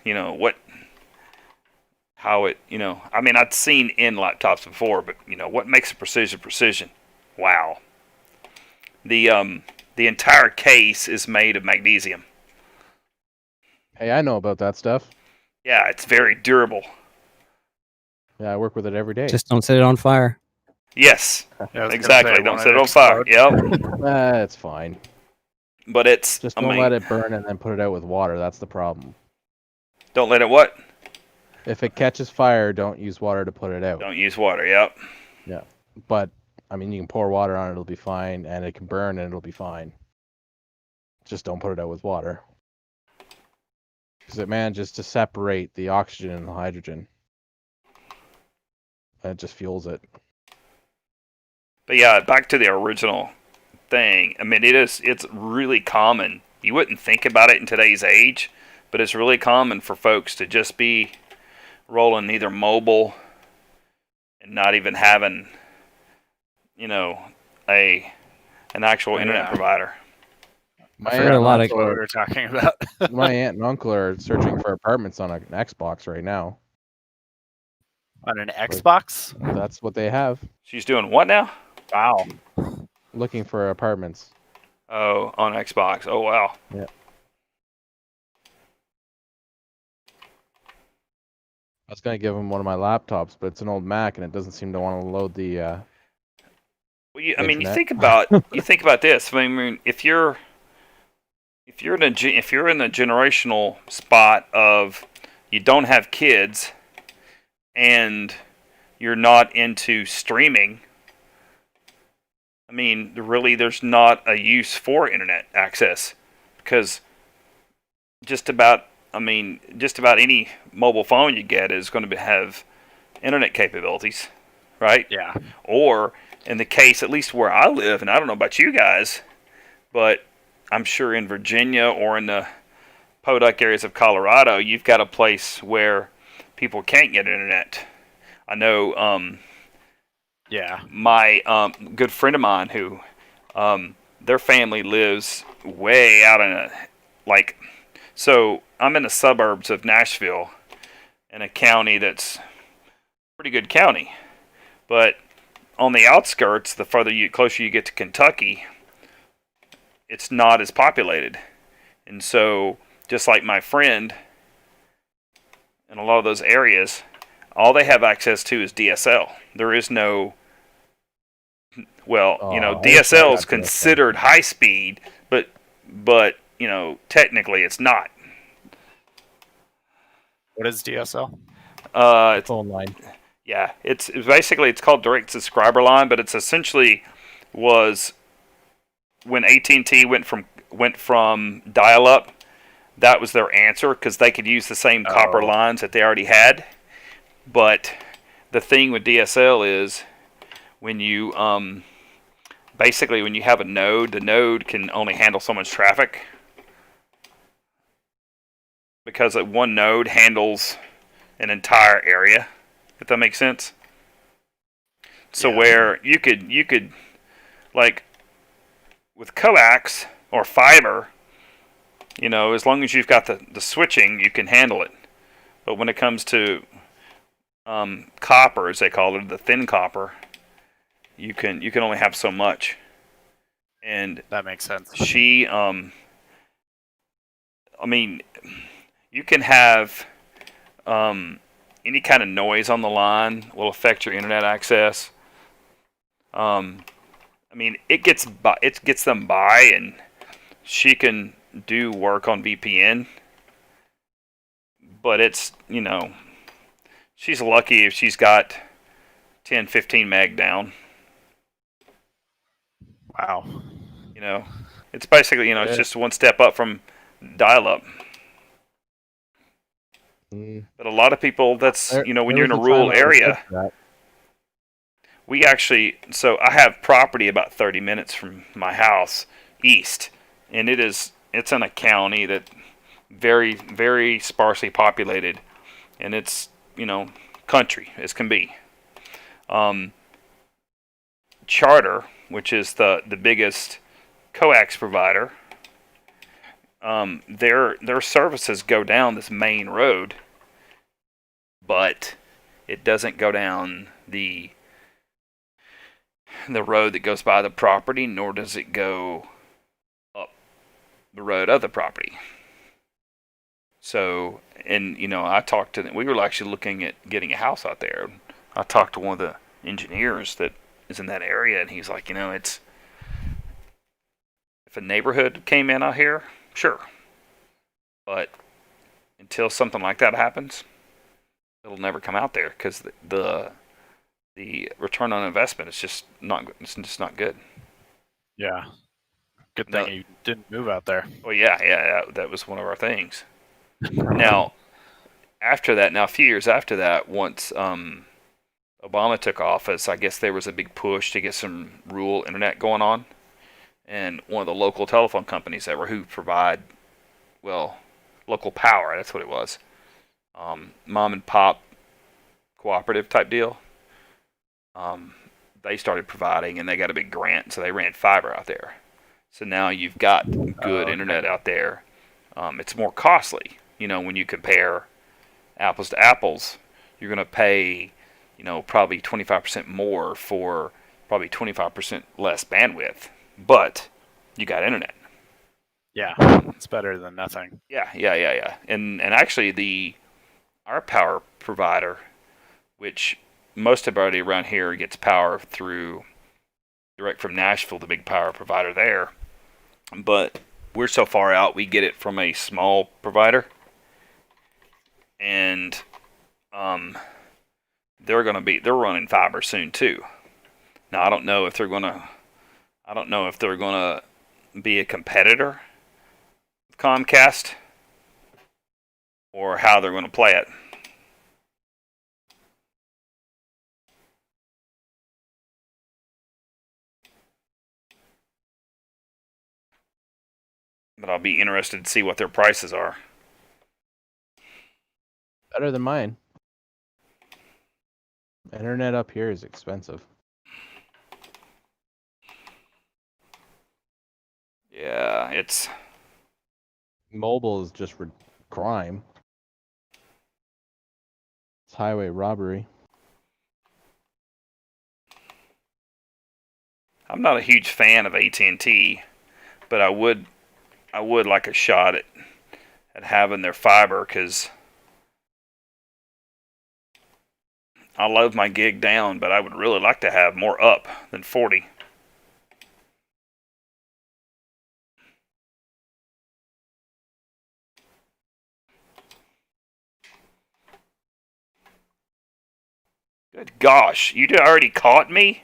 how it, I mean, I'd seen in laptops before, but what makes a Precision? Wow. The entire case is made of magnesium. Hey, I know about that stuff. Yeah, it's very durable. Yeah, I work with it every day. Just don't set it on fire. Yes, exactly. Don't set it on fire. Yep. That's fine. But it's just don't let it burn and then put it out with water. That's the problem. Don't let it what? If it catches fire, don't use water to put it out. Don't use water. Yep. Yeah, but I mean, you can pour water on it; it'll be fine, and it can burn, and it'll be fine. Just don't put it out with water. Because it manages to separate the oxygen and the hydrogen. And it just fuels it. But yeah, back to the original thing. I mean, it's really common. You wouldn't think about it in today's age, but it's really common for folks to just be rolling either mobile and not even having, an actual internet provider. I forgot a lot of what we were talking about. My aunt and uncle are searching for apartments on an Xbox right now. On an Xbox? That's what they have. She's doing what now? Wow. Looking for apartments. Oh, on Xbox. Oh, wow. Yeah. I was gonna give him one of my laptops, but it's an old Mac and it doesn't seem to want to load the. Well, you Internet. think about this. I mean, if you're in a generational spot of you don't have kids and you're not into streaming, I mean, really, there's not a use for internet access because just about any mobile phone you get is going to have internet capabilities, right? Yeah. Or in the case, at least where I live, and I don't know about you guys, but I'm sure in Virginia or in the Podunk areas of Colorado, you've got a place where people can't get internet. I know Yeah. my good friend of mine who their family lives way out in so I'm in the suburbs of Nashville in a county that's a pretty good county, but on the outskirts, the closer you get to Kentucky, it's not as populated. And so just like my friend in a lot of those areas, all they have access to is DSL. There is no DSL is considered high speed, but technically it's not. What is DSL? It's phone line. Yeah, it's called direct subscriber line, but it's essentially was when AT&T went from dial up, that was their answer because they could use the same copper lines that they already had. But the thing with DSL is when you basically when you have a node, the node can only handle so much traffic because one node handles an entire area. If that makes sense. So where you could like with coax or fiber, as long as you've got the switching, you can handle it. But when it comes to copper, as they call it, the thin copper, you can only have so much. And that makes sense. She, I mean, you can have any kind of noise on the line will affect your internet access. I mean, it gets them by, and she can do work on VPN. But it's, she's lucky if she's got 10, 15 meg down. Wow. It's basically, it's just one step up from dial-up. But a lot of people, that's, when you're in a rural area, we actually, so I have property about 30 minutes from my house east, and it's in a county that very, very sparsely populated, and it's, country as can be. Charter, which is the biggest coax provider, their services go down this main road, but it doesn't go down the road that goes by the property, nor does it go up the road of the property. So, and I talked to them. We were actually looking at getting a house out there. I talked to one of the engineers that is in that area, and he's like, it's if a neighborhood came in out here, sure, but until something like that happens, it'll never come out there because the return on investment is just not good. Yeah. Good thing you didn't move out there. Well, yeah, that was one of our things. Now, a few years after that, once Obama took office, I guess there was a big push to get some rural internet going on, and one of the local telephone companies who provide, local power, that's what it was, mom and pop cooperative type deal. They started providing, and they got a big grant, so they ran fiber out there. So now you've got good internet out there. It's more costly, when you compare apples to apples. You're going to pay probably 25% more for probably 25% less bandwidth, but you got internet. Yeah, it's better than nothing. Yeah. And actually our power provider, which most everybody around here gets power through direct from Nashville, the big power provider there. But we're so far out, we get it from a small provider, and they're running fiber soon too. Now I don't know if they're gonna be a competitor with Comcast or how they're gonna play it. But I'll be interested to see what their prices are. Better than mine. Internet up here is expensive. Yeah, it's Mobile is just for crime. It's highway robbery. I'm not a huge fan of AT&T, but I would like a shot at having their fiber, because I love my gig down, but I would really like to have more up than 40. Good gosh, you already caught me?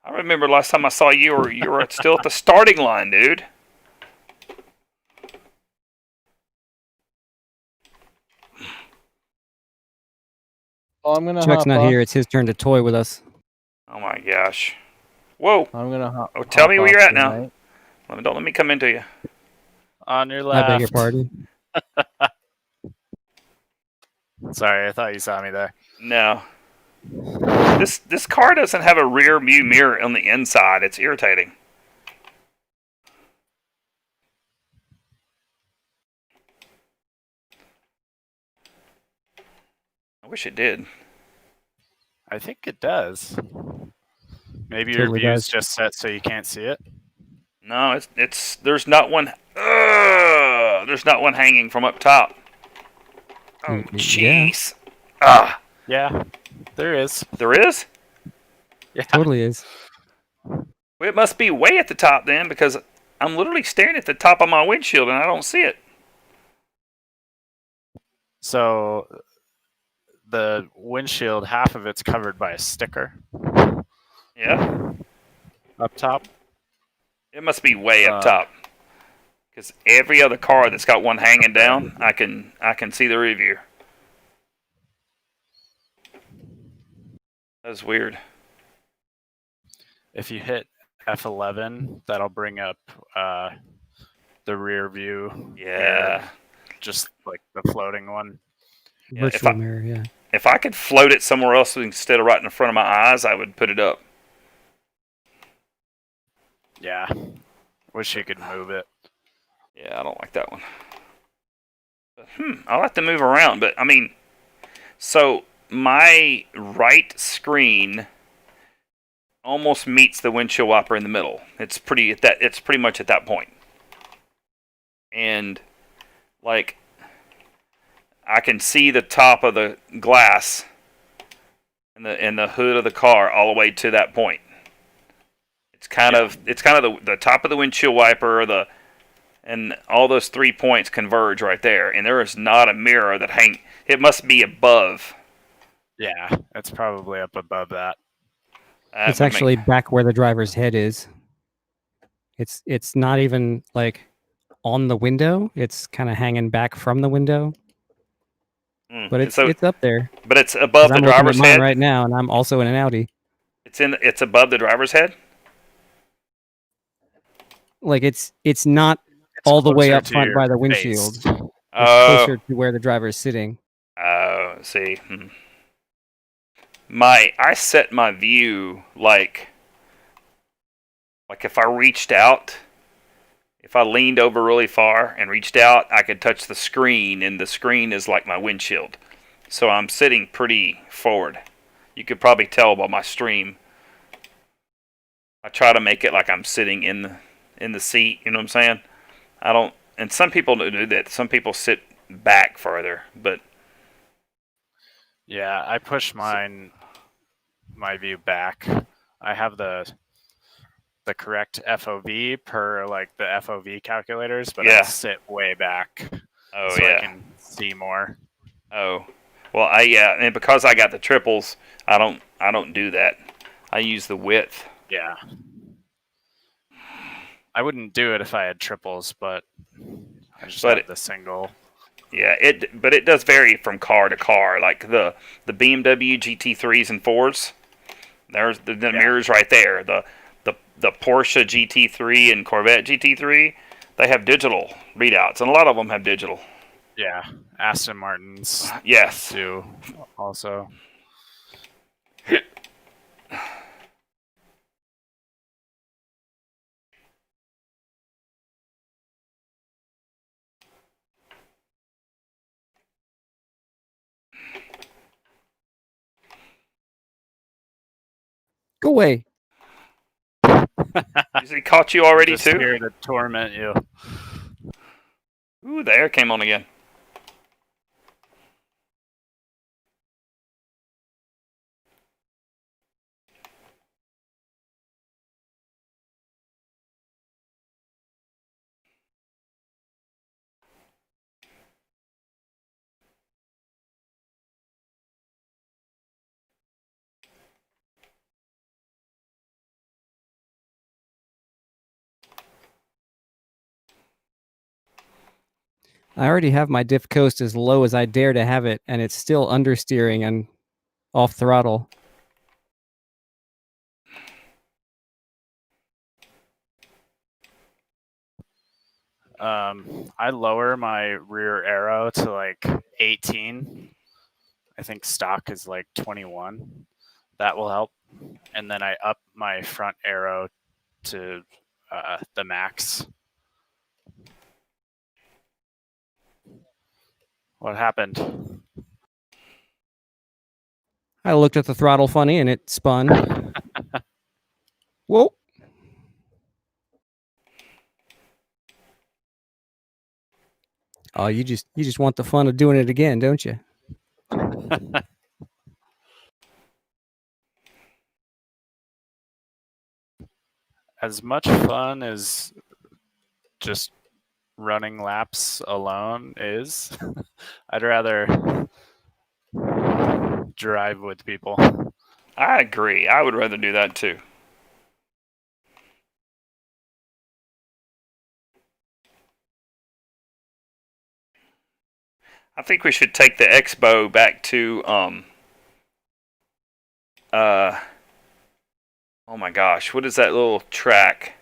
I remember last time I saw you were still at the starting line, dude. Oh, I'm gonna. Chuck's hop not off. here. It's his turn to toy with us. Oh my gosh. Whoa. I'm gonna hop. Oh, tell me where you're at now. tonight. Don't let me come into you. On your I left. beg your pardon. Sorry, I thought you saw me there. No. This car doesn't have a rear view mirror on the inside. It's irritating. I wish it did. I think it does. Maybe Totally your view's does. just set so you can't see it. No, it's there's not one. There's not one hanging from up top. Oh jeez. Ah, Yeah, there is. there is. Yeah. Totally is. Well, it must be way at the top then, because I'm literally staring at the top of my windshield and I don't see it. So the windshield, half of it's covered by a sticker Yeah, up top. it must be way up top. Because every other car that's got one hanging down, I can see the rear view. That's weird. If you hit F11, that'll bring up the rear view. Yeah. Just like the floating one. Yeah, if Virtual I- mirror, yeah. If I could float it somewhere else instead of right in front of my eyes, I would put it up. Yeah. Wish you could move it. Yeah, I don't like that one. But, I like to move around, but I mean, so my right screen almost meets the windshield wiper in the middle. It's pretty much at that point. And like I can see the top of the glass and the hood of the car all the way to that point. It's kind of the top of the windshield wiper, and all those 3 points converge right there. And there is not a mirror that hang. It must be above. Yeah, it's probably up above that. It's actually back where the driver's head is. It's not even like on the window. It's kind of hanging back from the window. But it's up there. But it's above the I'm looking at driver's mine head right now, and I'm also in an Audi. It's above the driver's head. Like it's not all the way closer up to front your by the face. windshield. It's Oh, closer to where the driver is sitting. see. I set my view like if I reached out, if I leaned over really far and reached out, I could touch the screen, and the screen is like my windshield. so I'm sitting pretty forward. You could probably tell by my stream. I try to make it like I'm sitting in the seat. You know what I'm saying? I don't. And some people do that. Some people sit back further, but yeah, I push my view back. I have the correct FOV per like the FOV calculators, but I sit way back so I can see more. Oh, well, and because I got the triples, I don't do that. I use the width. Yeah. I wouldn't do it if I had triples, but I just have the single. Yeah, but it does vary from car to car. Like the BMW GT3s and 4s, there's the mirrors right there. The Porsche GT3 and Corvette GT3, they have digital readouts, and a lot of them have digital. Yeah, Aston Martins. Yes. Too, also. Go away. Has he caught you already too? Here to torment you. Ooh, the air came on again. I already have my diff coast as low as I dare to have it, and it's still understeering and off throttle. I lower my rear arrow to like 18. I think stock is like 21. That will help. And then I up my front arrow to the max. What happened? I looked at the throttle funny and it spun. Whoa. Oh, you just want the fun of doing it again, don't you? As much fun as just running laps alone is, I'd rather drive with people. I agree. I would rather do that too. I think we should take the Expo back to oh my gosh, what is that little track?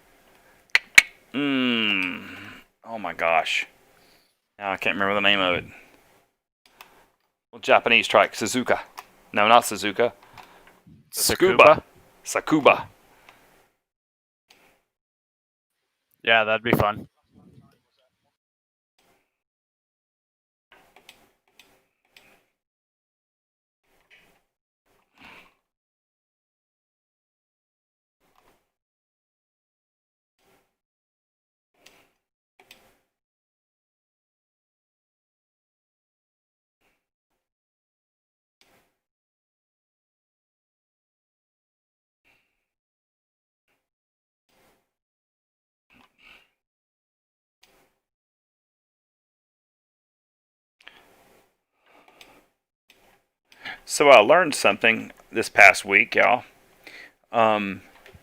Oh my gosh. Now I can't remember the name of it. Well, Japanese track, Suzuka. No, not Suzuka. Tsukuba. Tsukuba. Yeah, that'd be fun. So I learned something this past week, y'all. Oh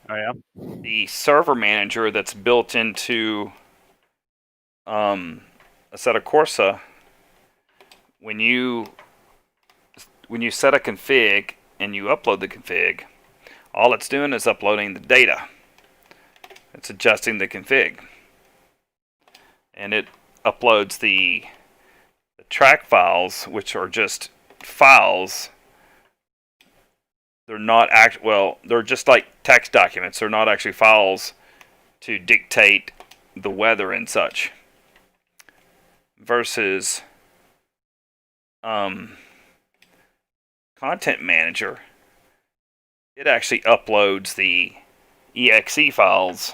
yeah. The server manager that's built into Assetto Corsa, when you set a config and you upload the config, all it's doing is uploading the data. It's adjusting the config, and it uploads the track files, which are just files. They're not they're just like text documents. They're not actually files to dictate the weather and such. Versus Content Manager, it actually uploads the exe files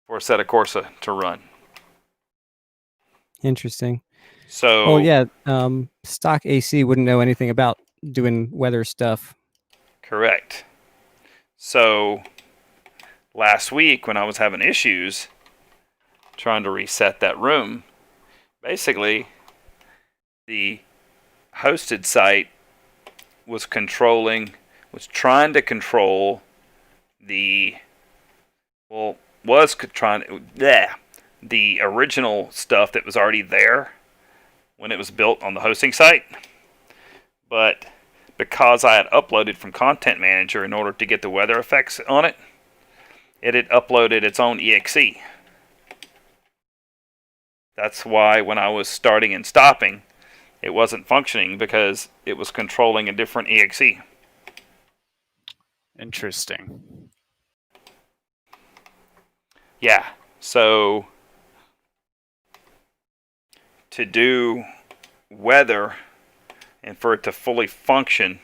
for Assetto Corsa to run. Interesting. So, well, yeah, stock AC wouldn't know anything about doing weather stuff. Correct. So, last week when I was having issues trying to reset that room, basically the hosted site was trying to control the original stuff that was already there when it was built on the hosting site. But because I had uploaded from Content Manager in order to get the weather effects on it, it had uploaded its own exe. That's why when I was starting and stopping, it wasn't functioning, because it was controlling a different exe. Interesting. Yeah, so to do weather and for it to fully function,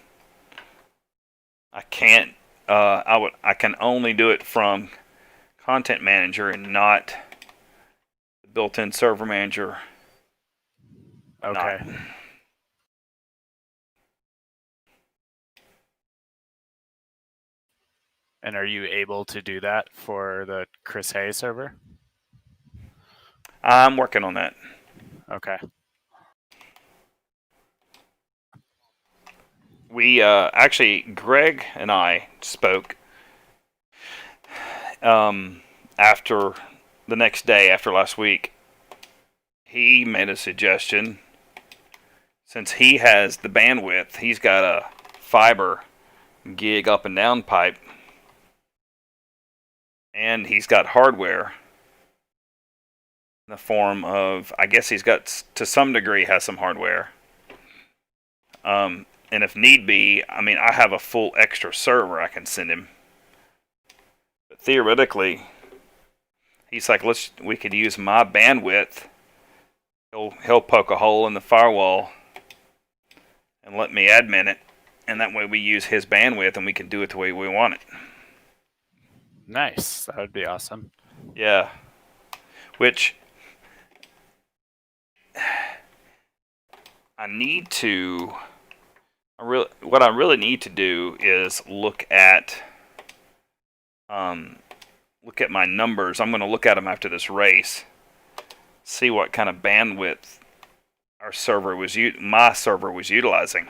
I can't. I can only do it from Content Manager and not the built-in Server Manager. Okay. And are you able to do that for the Chris Hay server? I'm working on that. Okay. We actually, Greg and I spoke after the next day after last week. He made a suggestion. Since he has the bandwidth, he's got a fiber gig up and down pipe, and he's got hardware in the form of, I guess he's got, to some degree, has some hardware. And if need be, I mean, I have a full extra server I can send him. But theoretically, he's like, we could use my bandwidth. He'll poke a hole in the firewall and let me admin it, and that way we use his bandwidth and we can do it the way we want it. Nice. That would be awesome. Yeah. Which I need to. What I really need to do is look at my numbers. I'm going to look at them after this race, see what kind of bandwidth my server was utilizing.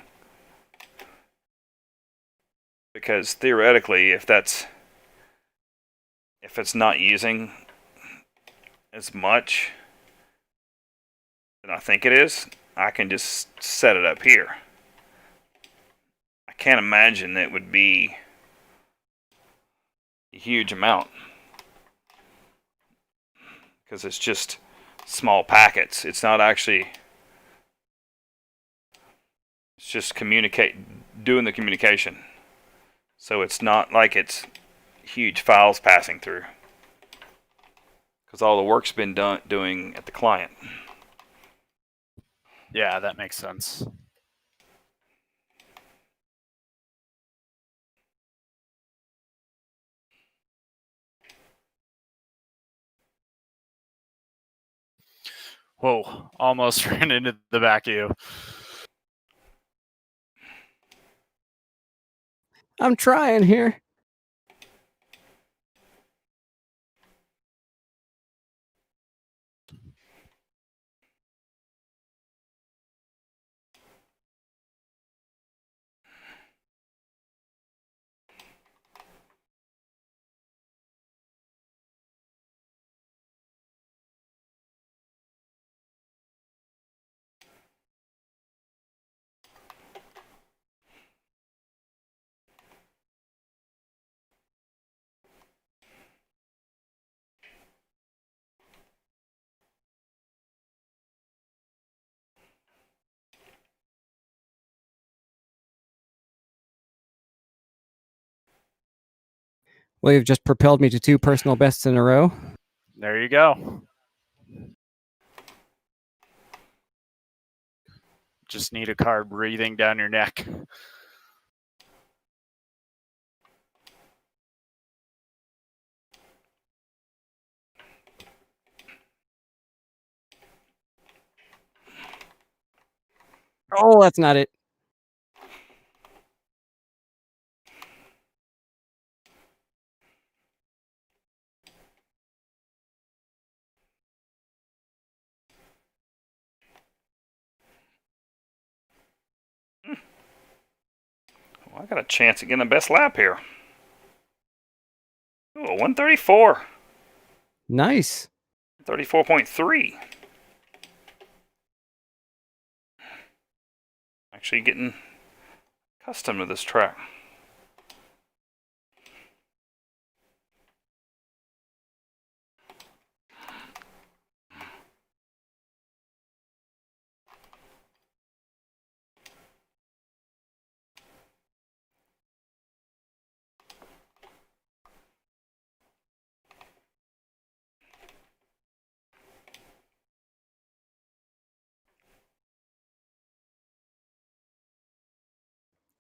Because theoretically, if it's not using as much than I think it is, I can just set it up here. I can't imagine that it would be a huge amount, because it's just small packets. It's not actually, it's just doing the communication. So it's not like it's huge files passing through, because all the work's been doing at the client. Yeah, that makes sense. Whoa, almost ran into the back of you. I'm trying here. Well, you've just propelled me to 2 personal bests in a row. There you go. Just need a car breathing down your neck. Oh, that's not it. Well, I got a chance at getting the best lap here. Ooh, 134. Nice. 34.3. Actually getting accustomed to this track.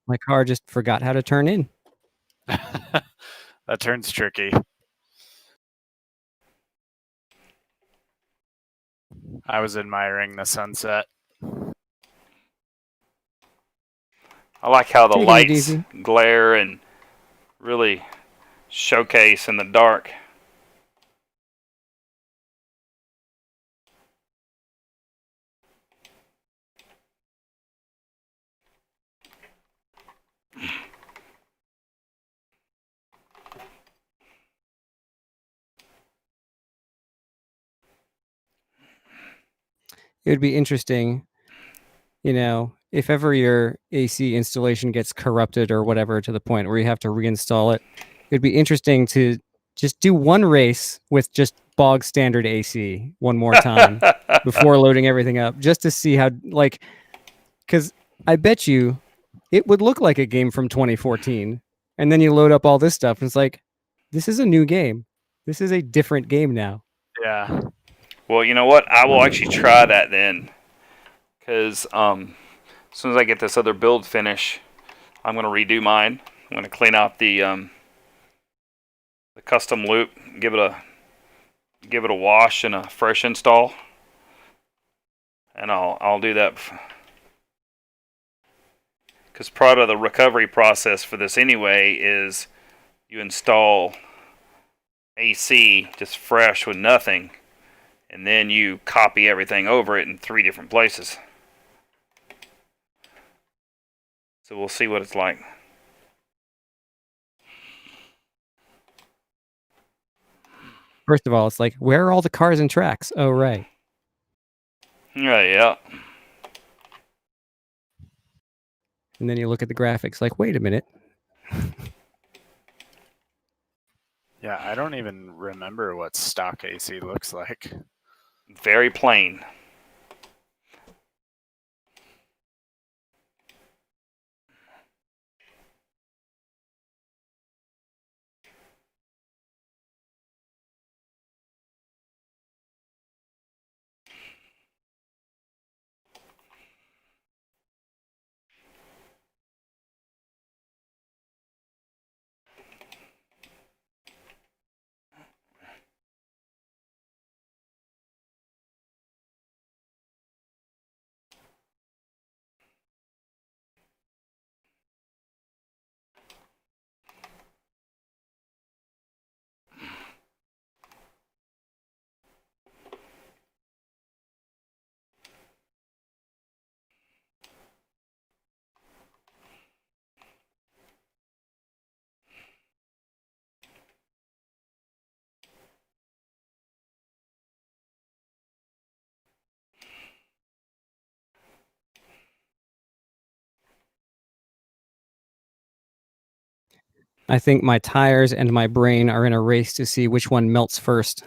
My car just forgot how to turn in. That turn's tricky. I was admiring the sunset. I like how the Taking it lights easy. glare and really showcase in the dark. It would be interesting, if ever your AC installation gets corrupted or whatever to the point where you have to reinstall it. It'd be interesting to just do one race with just bog standard AC one more time before loading everything up, just to see how, because I bet you it would look like a game from 2014, and then you load up all this stuff and it's like, this is a new game. This is a different game now. Yeah. Well, you know what? I will actually try that then, because as soon as I get this other build finish, I'm going to redo mine. I'm going to clean out the custom loop, give it a wash and a fresh install, and I'll do that. Because part of the recovery process for this anyway is you install AC just fresh with nothing, and then you copy everything over it in 3 different places. So we'll see what it's like. First of all, it's like, where are all the cars and tracks? Oh, right. Yeah. And then you look at the graphics like, wait a minute. Yeah, I don't even remember what stock AC looks like. Very plain. I think my tires and my brain are in a race to see which one melts first.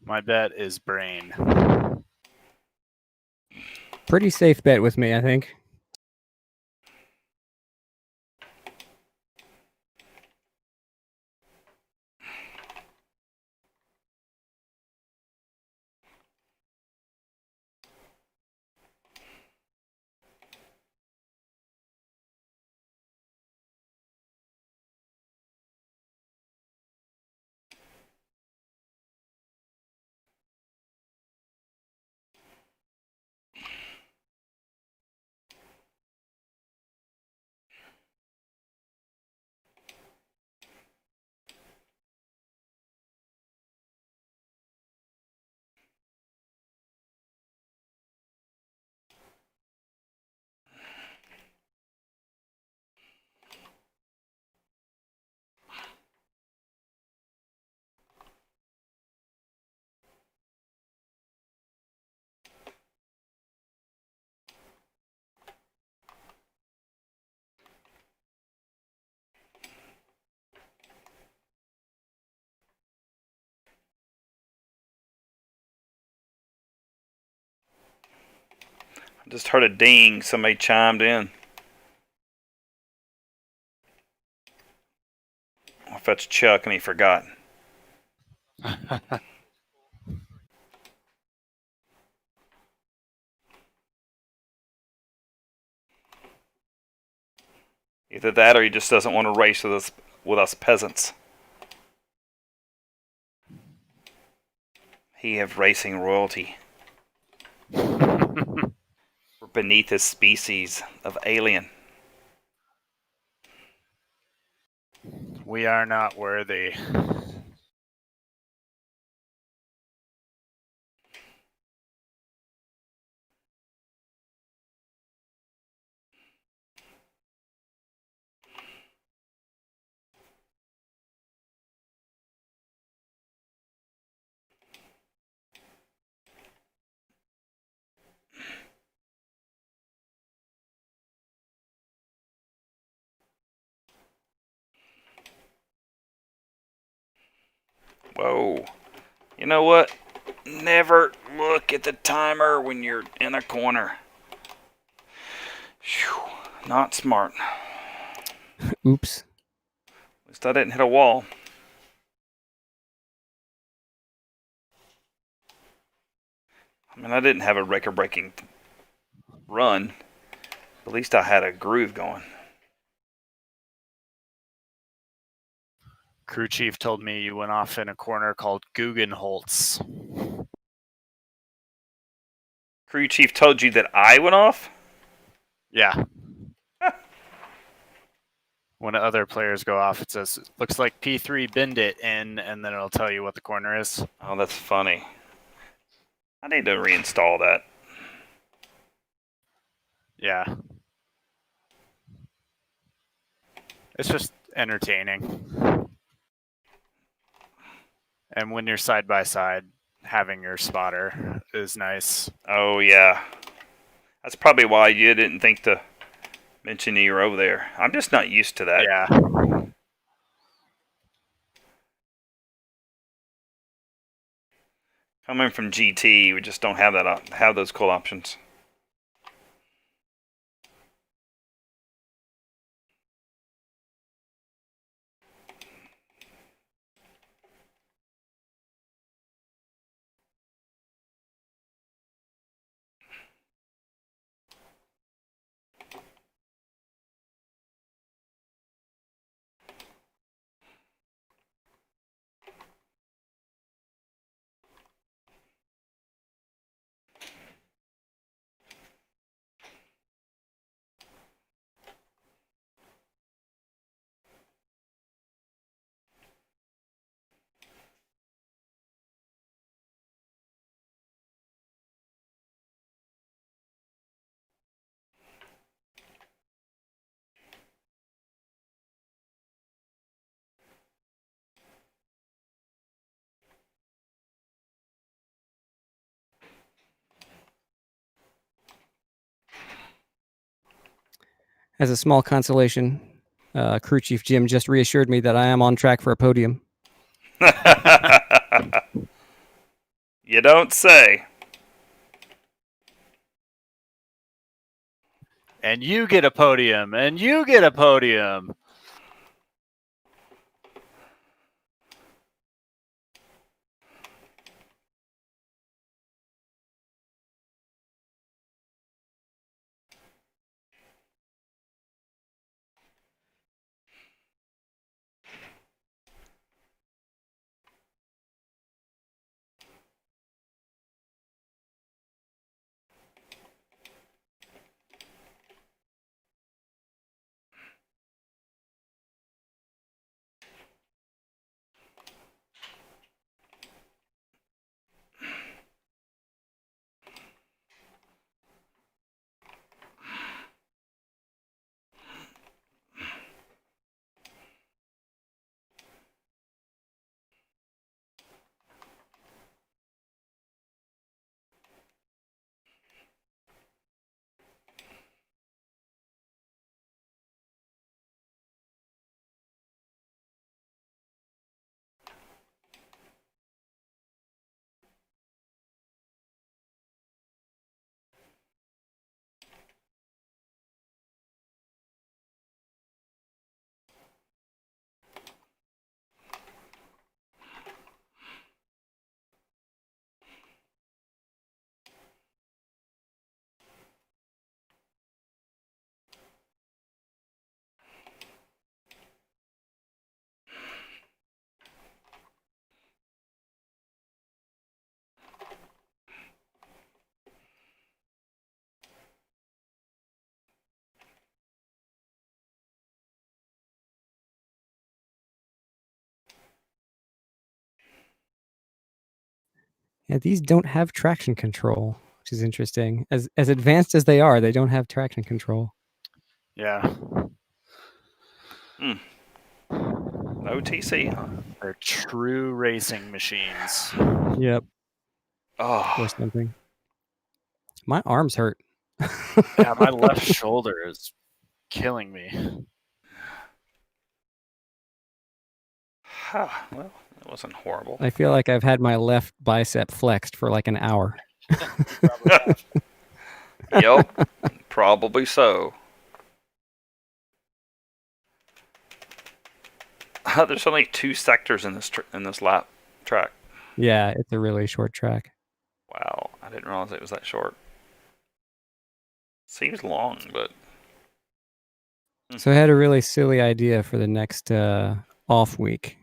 My bet is brain. Pretty safe bet with me, I think. Just heard a ding. Somebody chimed in. I fetched Chuck and he forgot. Either that or he just doesn't want to race with us peasants. He have racing royalty. We're beneath his species of alien. We are not worthy. Whoa. You know what? Never look at the timer when you're in a corner. Whew. Not smart. Oops. At least I didn't hit a wall. I mean, I didn't have a record-breaking run. At least I had a groove going. Crew chief told me you went off in a corner called Guggenholz. Crew chief told you that I went off? Yeah. When other players go off, it says, looks like P3 binned it in, and then it'll tell you what the corner is. Oh, that's funny. I need to reinstall that. Yeah. It's just entertaining. And when you're side by side, having your spotter is nice. Oh, yeah. That's probably why you didn't think to mention you were over there. I'm just not used to that. Yeah. Coming from GT, we just don't have those cool options. As a small consolation, Crew Chief Jim just reassured me that I am on track for a podium. You don't say. And you get a podium, and you get a podium. Yeah, these don't have traction control, which is interesting. As advanced as they are, they don't have traction control. Yeah. OTC, huh? They're true racing machines. Yep. Oh. Or something. My arms hurt. Yeah, my left shoulder is killing me. Well, it wasn't horrible. I feel like I've had my left bicep flexed for like an hour. Yep, probably so. There's only 2 sectors in this lap track. Yeah, it's a really short track. Wow, I didn't realize it was that short. Seems long, but... So I had a really silly idea for the next off week.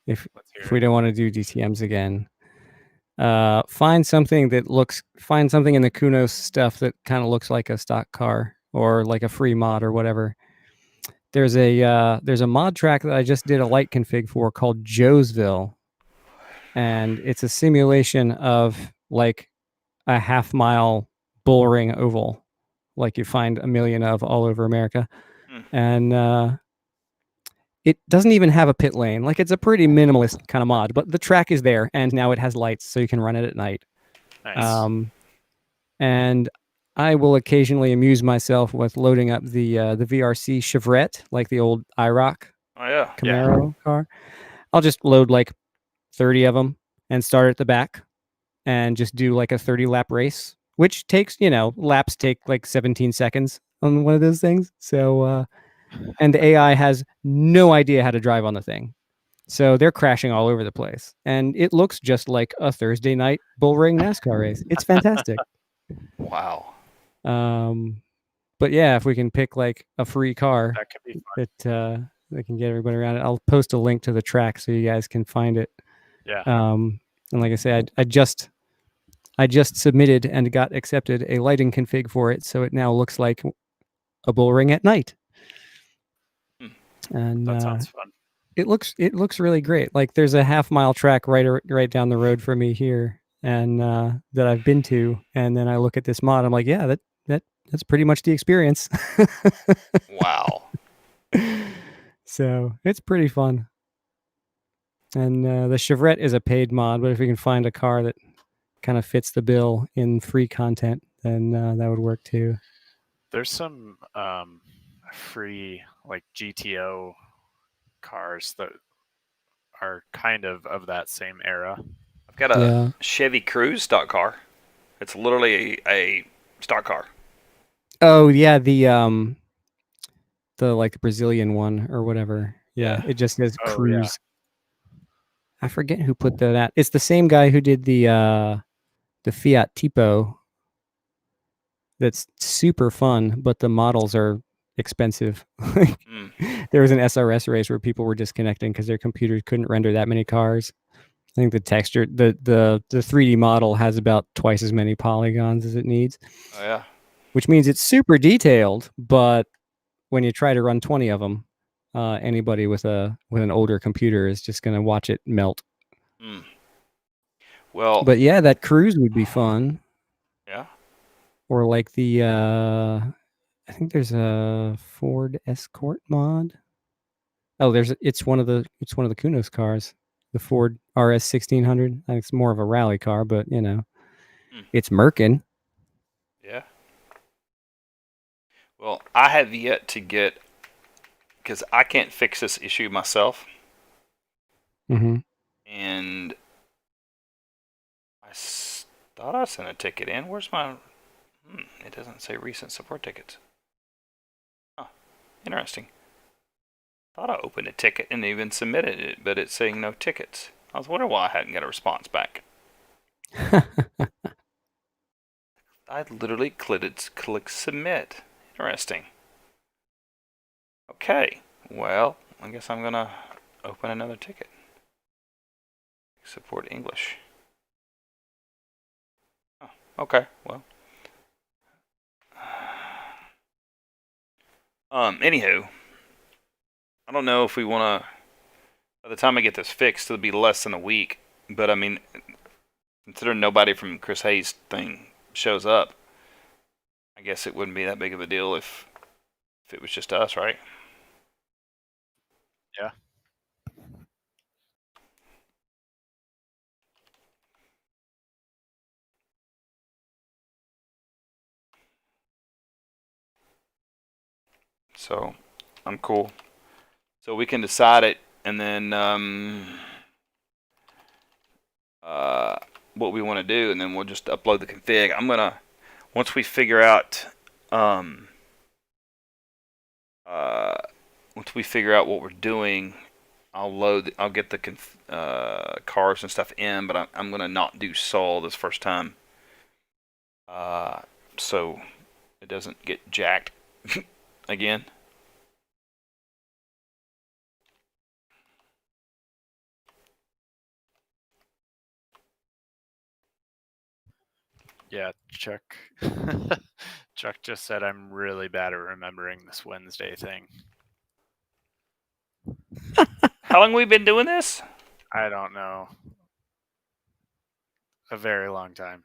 If we don't want to do DTMs again, find something in the Kunos stuff that kind of looks like a stock car or like a free mod or whatever. There's a mod track that I just did a light config for called Joesville, and it's a simulation of like a half-mile bullring oval, like you find a million of all over America, and it doesn't even have a pit lane. Like, it's a pretty minimalist kind of mod, but the track is there, and now it has lights, so you can run it at night. Nice. And I will occasionally amuse myself with loading up the VRC Chevrolet, like the old IROC Camaro car. I'll just load like 30 of them and start at the back and just do like a 30-lap race, which takes, laps take like 17 seconds on one of those things. So, and the AI has no idea how to drive on the thing. So they're crashing all over the place. And it looks just like a Thursday night bullring NASCAR race. It's fantastic. Wow. But yeah, if we can pick like a free car That could be fun. that can get everybody around it, I'll post a link to the track so you guys can find it. Yeah. And like I said, I just submitted and got accepted a lighting config for it, so it now looks like a bull ring at night. And that sounds fun. It looks really great. Like, there's a half-mile track right down the road from me here, and that I've been to, and then I look at this mod, I'm like, yeah, that's pretty much the experience. Wow. So it's pretty fun. And the Chevrolet is a paid mod, but if we can find a car that kind of fits the bill in free content, then that would work too. There's some free like GTO cars that are kind of that same era. I've got a Chevy Cruze stock car. It's literally a stock car. Oh yeah, the like Brazilian one or whatever. Yeah. It just says Cruise. Yeah. I forget who put that out. It's the same guy who did the Fiat Tipo. That's super fun, but the models are expensive. There was an SRS race where people were disconnecting because their computers couldn't render that many cars. I think the texture, the 3D model has about twice as many polygons as it needs. Oh yeah. Which means it's super detailed, but when you try to run 20 of them, anybody with an older computer is just going to watch it melt. Well, but yeah, that Cruise would be fun. Yeah. Or like the I think there's a Ford Escort mod. Oh, it's one of the Kunos cars, the Ford RS 1600. I think it's more of a rally car, but it's Merkin. Yeah. Well, I have yet to get, because I can't fix this issue myself. Mm-hmm. And I thought I sent a ticket in. Where's my... it doesn't say recent support tickets. Oh, interesting. Thought I opened a ticket and even submitted it, but it's saying no tickets. I was wondering why I hadn't got a response back. I literally click submit. Interesting. Okay, well, I guess I'm gonna open another ticket. Support English. Oh, okay, well. Anywho, I don't know if we want to, by the time I get this fixed, it'll be less than a week, but I mean, Considering nobody from Chris Hayes' thing shows up, I guess it wouldn't be that big of a deal if it was just us, right? Yeah. So I'm cool. So we can decide it, and then what we want to do, and then we'll just upload the config. I'm gonna, once we figure out once we figure out what we're doing, I'll get the cars and stuff in, but I'm gonna not do Sol this first time, so it doesn't get jacked again. Yeah, Chuck. Chuck just said I'm really bad at remembering this Wednesday thing. How long have we been doing this? I don't know. A very long time.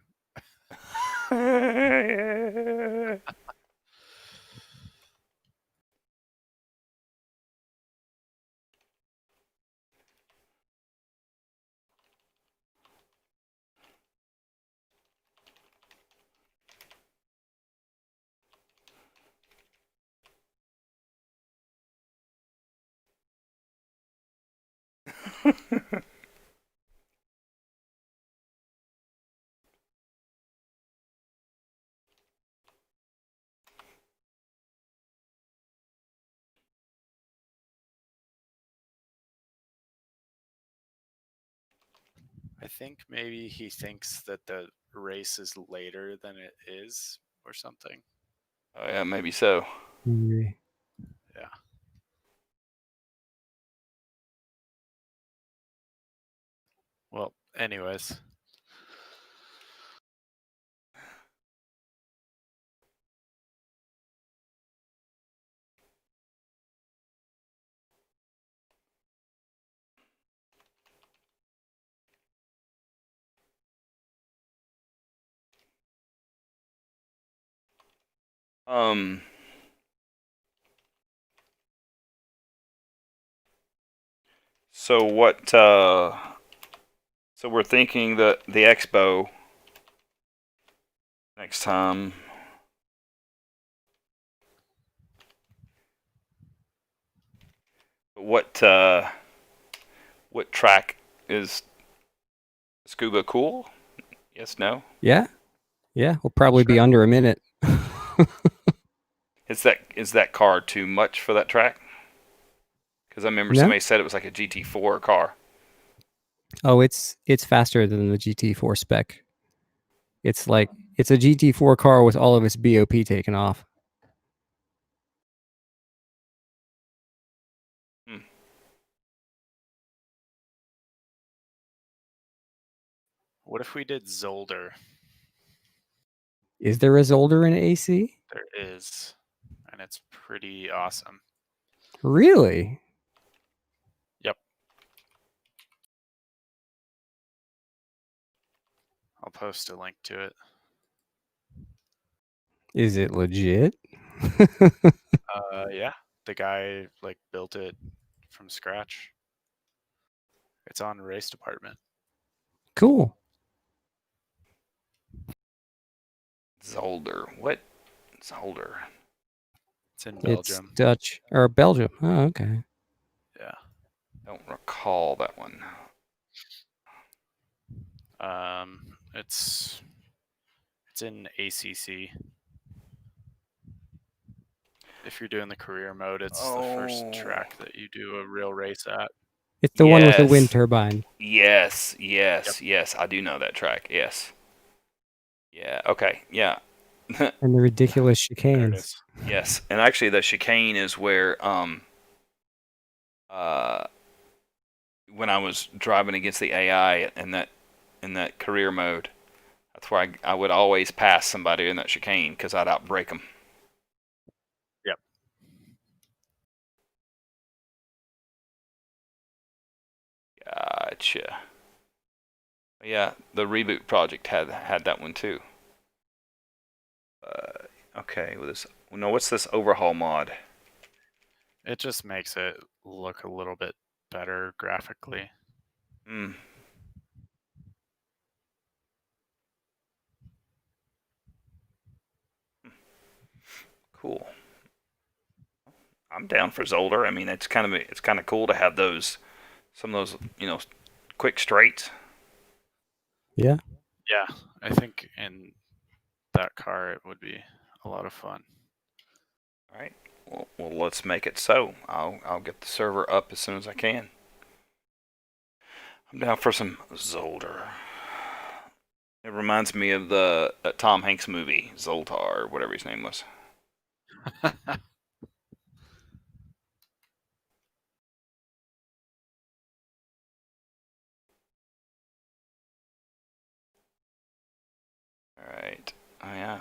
I think maybe he thinks that the race is later than it is or something. Oh yeah, maybe so. Maybe. Yeah. Well, anyways. So what? So we're thinking that the expo next time. What track is Scuba cool? Yes, no. Yeah. Yeah. We'll probably be Sure. under a minute. Is that car too much for that track? Because I remember No? somebody said it was like a GT4 car. Oh, it's faster than the GT4 spec. It's like it's a GT4 car with all of its BOP taken off. What if we did Zolder? Is there a Zolder in AC? There is. And it's pretty awesome. Really? Yep. I'll post a link to it. Is it legit? Yeah. The guy like built it from scratch. It's on Race Department. Cool. Zolder. What? Zolder. It's in It's Belgium. Dutch or Belgium. Oh, okay. Yeah. Don't recall that one. It's in ACC. If you're doing the career mode, it's the first track that you do a real race at. It's the one with the wind Yes. turbine. Yes. Yep. Yes. I do know that track. Yes. Yeah. Okay. Yeah. And the ridiculous There it chicanes. is. Yes. And actually, the chicane is where when I was driving against the AI in that career mode, that's where I would always pass somebody in that chicane because I'd outbrake them. Yep. Gotcha. Yeah, the reboot project had that one too. Okay, with this. No, what's this overhaul mod? It just makes it look a little bit better graphically. Hmm. Cool. I'm down for Zolder. I mean, it's kind of cool to have some of those quick straights. Yeah. Yeah, I think in that car it would be a lot of fun. All right. Well, let's make it so. I'll get the server up as soon as I can. I'm down for some Zolder. It reminds me of the Tom Hanks movie, Zoltar, or whatever his name was. All right. Oh, yeah.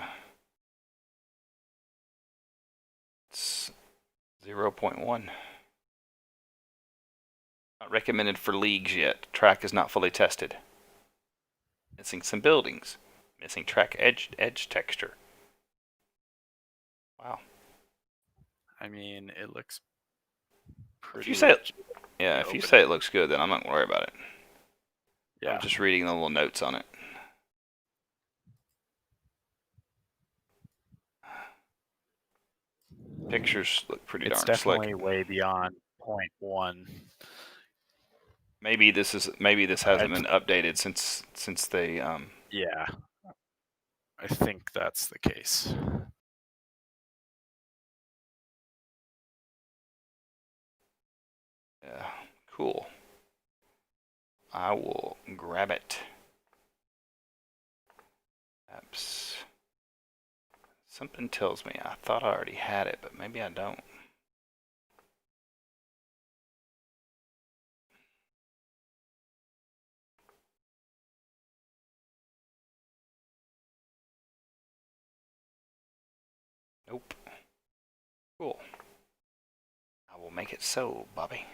It's 0.1. Not recommended for leagues yet. Track is not fully tested. Missing some buildings. Missing track edge texture. Wow. I mean, it looks pretty. If you say it looks good, then I'm not gonna worry about it. Yeah. I'm just reading the little notes on it. Pictures look pretty darn slick. It's definitely way beyond 0.1. Maybe this hasn't been updated since they Yeah, I think that's the case. Yeah, cool. I will grab it. Apps. Something tells me I thought I already had it, but maybe I don't. Nope. Cool. I will make it so, Bobby.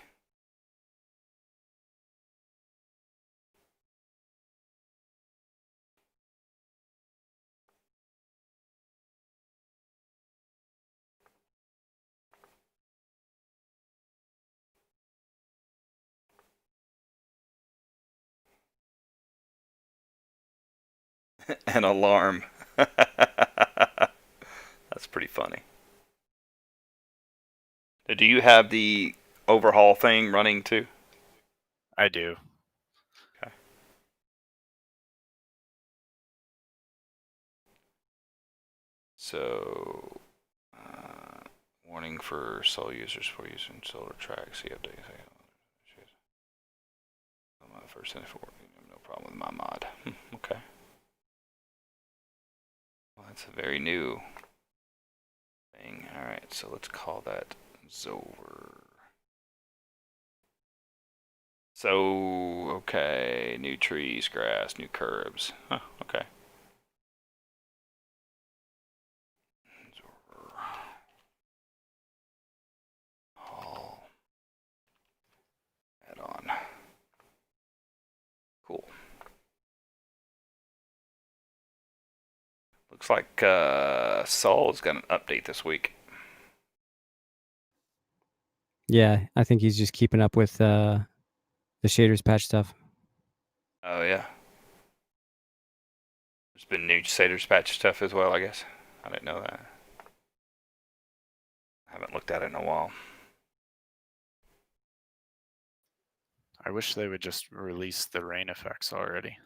An alarm. That's pretty funny. Do you have the overhaul thing running too? I do. Okay. So, warning for sole users for using solar tracks. See updates. First and no problem with my mod. Okay. Well, that's a very new thing. All right, so let's call that Zover. So, okay, new trees, grass, new curbs. Huh, okay. All add on. Cool. Looks like Saul's got an update this week. Yeah, I think he's just keeping up with the shaders patch stuff. Oh yeah. There's been new shaders patch stuff as well, I guess. I didn't know that. I haven't looked at it in a while. I wish they would just release the rain effects already.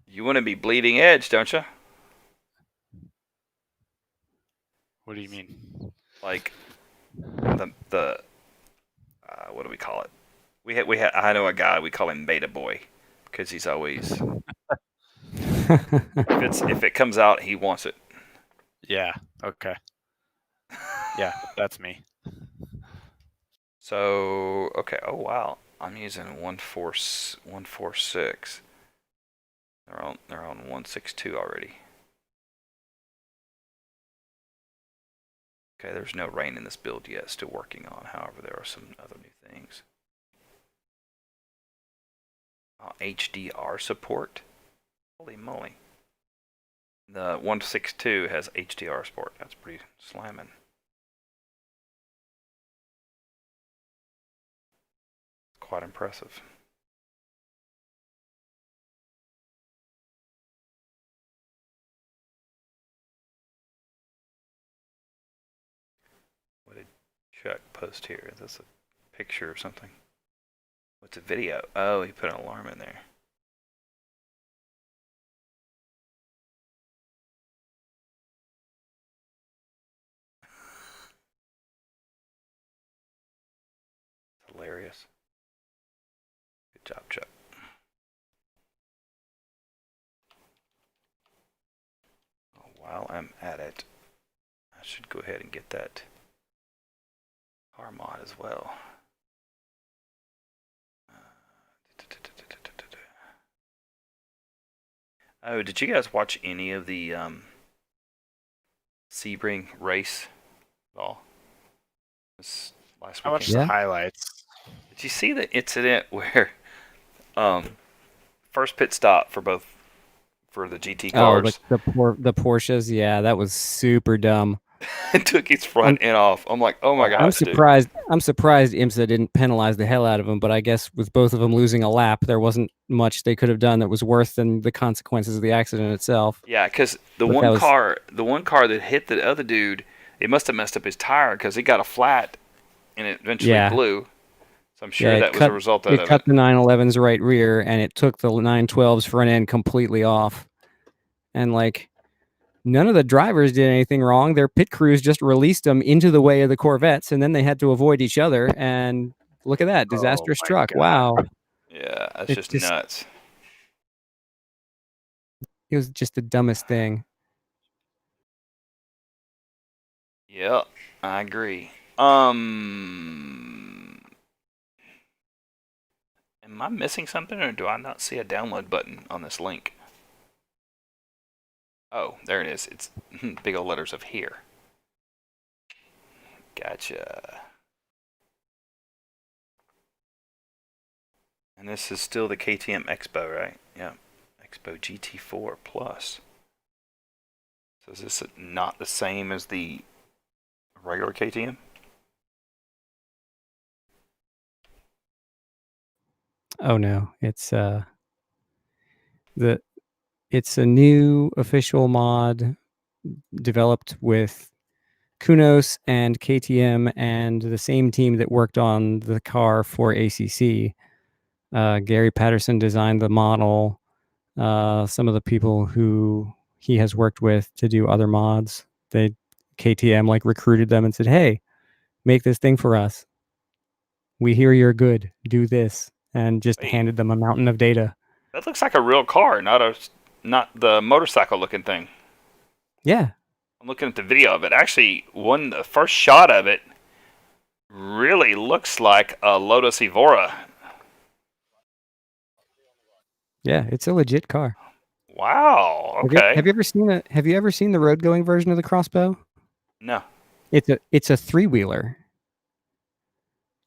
You want to be bleeding edge, don't you? What do you mean? Like the what do we call it? I know a guy, we call him Beta Boy because he's always if it comes out, he wants it. Yeah. Okay. Yeah, that's me. So okay. Oh wow, I'm using 146. They're on 162 already. Okay, there's no rain in this build yet. Still working on. However, there are some other new things. HDR support. Holy moly. The 162 has HDR support. That's pretty slamming. Quite impressive. What did Chuck post here? Is this a picture or something? What's a video? Oh, he put an alarm in there. Hilarious. Good job, Chuck. While I'm at it, I should go ahead and get that car mod as well. Oh, did you guys watch any of the Sebring race at all? This last weekend? I watched the highlights. Did you see the incident where first pit stop for both for the GT cars? Oh, the Porsches. Yeah, that was super dumb. It took its front end off. I'm like, oh my gosh. I'm surprised IMSA didn't penalize the hell out of them, but I guess with both of them losing a lap, there wasn't much they could have done that was worse than the consequences of the accident itself. Yeah, because the one car that hit the other dude, it must have messed up his tire because it got a flat and it eventually blew. So I'm sure that was a result of it. It cut the 911's right rear and it took the 912's front end completely off. And like, none of the drivers did anything wrong. Their pit crews just released them into the way of the Corvettes, and then they had to avoid each other. And look at that, disaster struck. God. Wow. Yeah, that's just nuts. It was just the dumbest thing. Yeah, I agree. Am I missing something, or do I not see a download button on this link? Oh, there it is. It's big old letters of here. Gotcha. And this is still the KTM Expo, right? Yeah. Expo GT4 Plus. So is this not the same as the regular KTM? Oh no, it's it's a new official mod developed with Kunos and KTM and the same team that worked on the car for ACC. Gary Patterson designed the model. Some of the people who he has worked with to do other mods, KTM like recruited them and said, "Hey, make this thing for us. We hear you're good. Do this," and just handed them a mountain of data. That looks like a real car, not the motorcycle looking thing. Yeah. I'm looking at the video of it. Actually, the first shot of it really looks like a Lotus Evora. Yeah, it's a legit car. Wow. Okay. Have you ever seen the road going version of the Crossbow? No. It's a three-wheeler.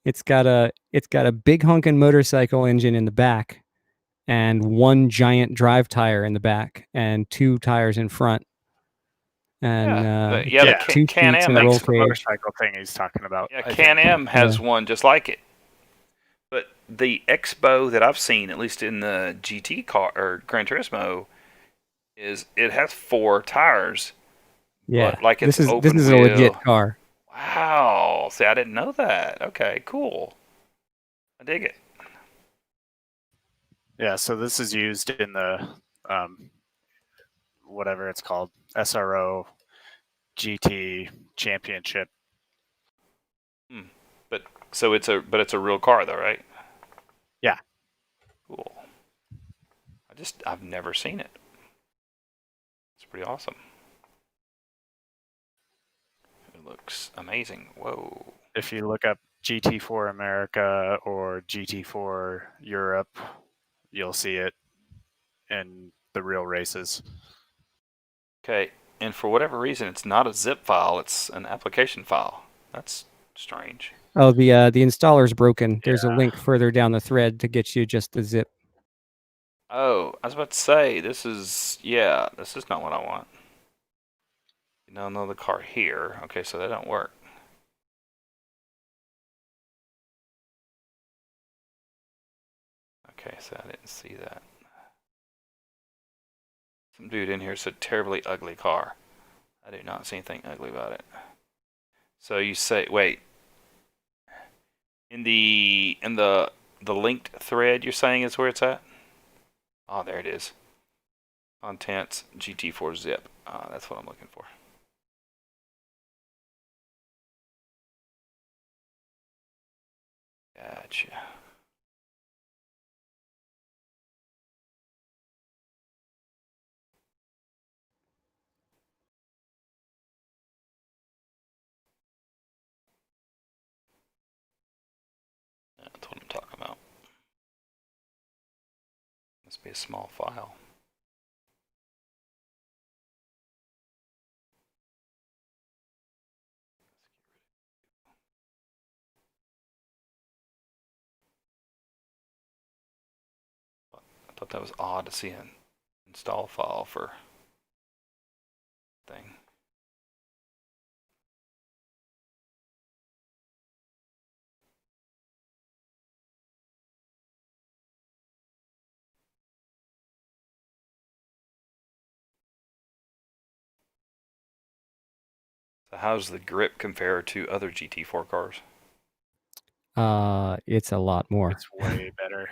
It's got a big honkin' motorcycle engine in the back and one giant drive tire in the back and two tires in front. And the Can-Am makes the motorcycle thing he's talking about. Yeah, Can-Am has one just like it. But the Expo that I've seen, at least in the GT car or Gran Turismo, it has 4 tires. Yeah, like it's this is wheel. a legit car. Wow. See, I didn't know that. Okay, cool. I dig it. Yeah, so this is used in the whatever it's called, SRO GT Championship. But it's a real car though, right? Yeah. Cool. I've never seen it. It's pretty awesome. It looks amazing. Whoa. If you look up GT4 America or GT4 Europe, you'll see it in the real races. Okay, and for whatever reason, it's not a zip file; it's an application file. That's strange. Oh, the installer's broken. There's a link further down the thread to get you just the zip. Oh, I was about to say, this is not what I want. No, another car here. Okay, so that don't work. Okay, so I didn't see that. Some dude in here said terribly ugly car. I do not see anything ugly about it. So you say, wait, in the linked thread, you're saying is where it's at? Oh, there it is. Contents GT4 zip. That's what I'm looking for. Gotcha. That's what I'm talking about. Must be a small file. I thought that was odd to see an install file for thing. So how's the grip compare to other GT4 cars? It's a lot more. It's way better.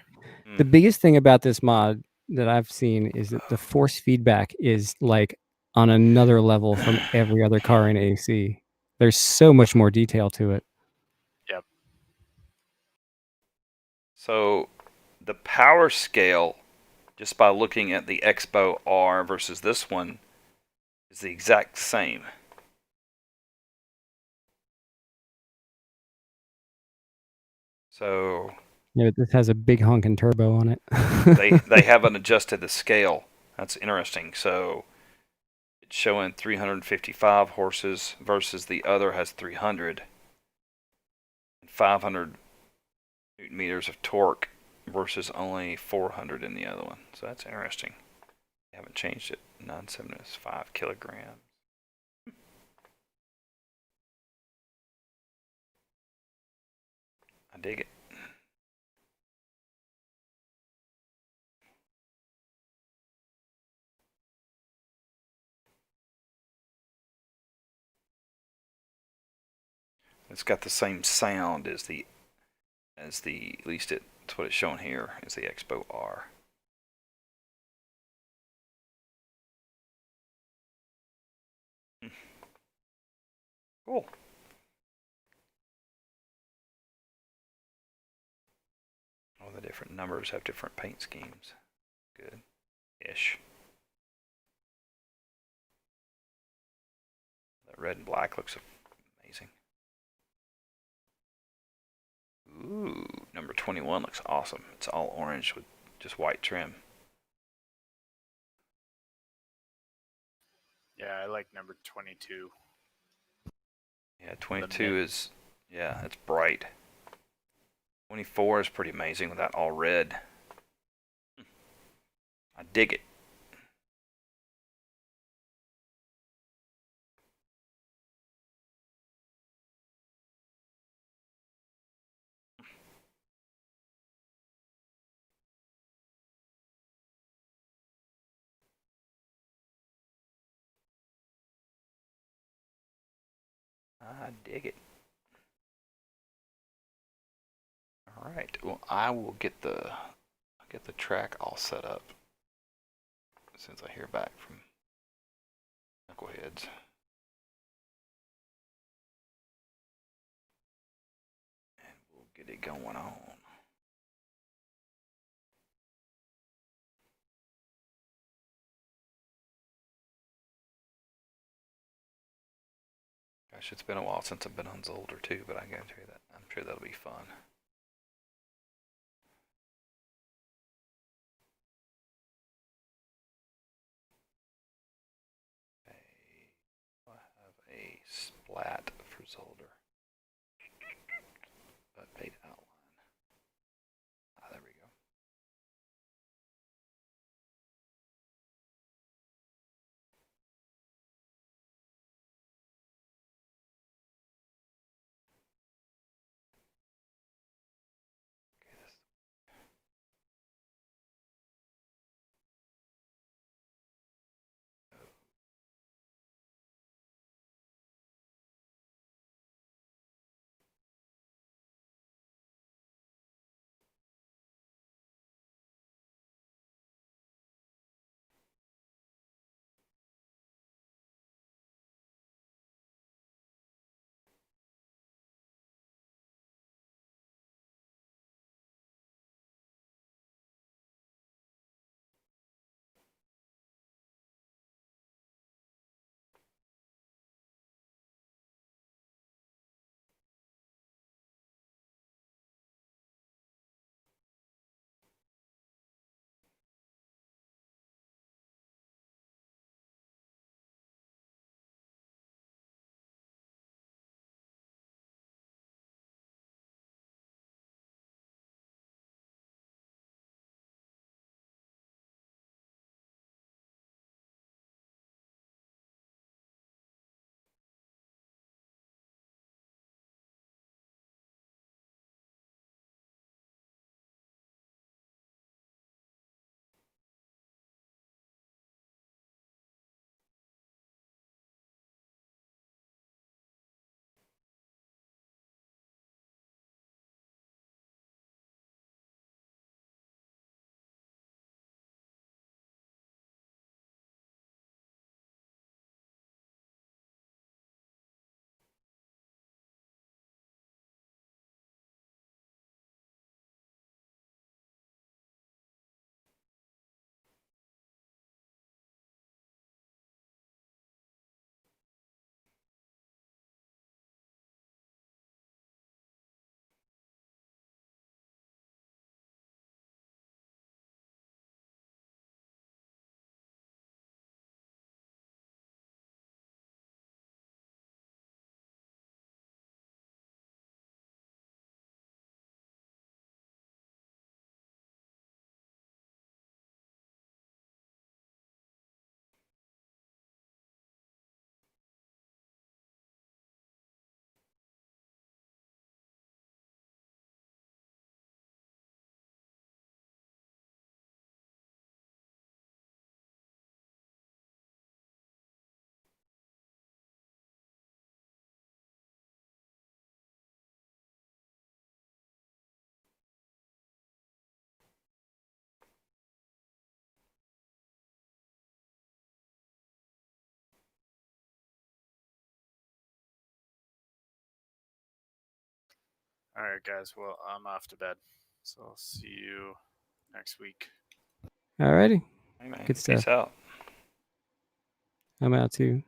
The biggest thing about this mod that I've seen is that the force feedback is like on another level from every other car in AC. There's so much more detail to it. Yep. So the power scale, just by looking at the Expo R versus this one, is the exact same. So yeah, but this has a big honking turbo on it. they haven't adjusted the scale. That's interesting. So it's showing 355 horses versus the other has 300. 500 newton meters of torque versus only 400 in the other one. So that's interesting. They haven't changed it. 975 kilograms. I dig it. It's got the same sound as the at least it's what it's showing here is the Expo R. Cool. All the different numbers have different paint schemes. Good. Ish. That red and black looks amazing. Ooh, number 21 looks awesome. It's all orange with just white trim. Yeah, I like number 22. Yeah, 22 is, yeah, it's bright. 24 is pretty amazing with that all red. I dig it. I dig it. All right. Well, I will get the track all set up as soon as I hear back from knuckleheads. And we'll get it going on. Gosh, it's been a while since I've been on Zolder too, but I guarantee you that I'm sure that'll be fun. I have a splat for Zolder. Update outline. Ah, there we go. All right, guys. Well, I'm off to bed, so I'll see you next week. Alrighty. Hey, man. Good stuff. Peace out. I'm out too.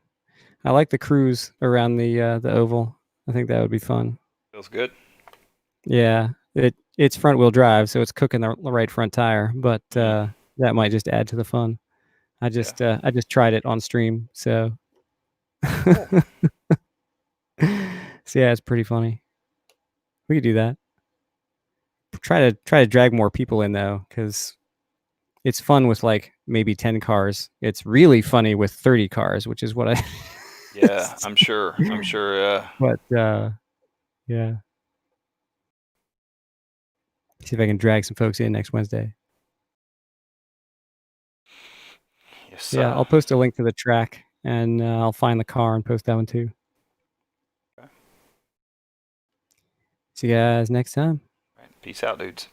I like the cruise around the oval. I think that would be fun. Feels good. Yeah, it's front wheel drive, so it's cooking the right front tire, but that might just add to the fun. I just tried it on stream, so Cool. so yeah, it's pretty funny. We could do that. Try to drag more people in though, because it's fun with like maybe 10 cars. It's really funny with 30 cars, which is what I. Yeah, I'm sure. But yeah. See if I can drag some folks in next Wednesday. Yes, Yeah, I'll post a link to the track, and I'll find the car and post that one too. Okay. See you guys next time. All right. Peace out, dudes.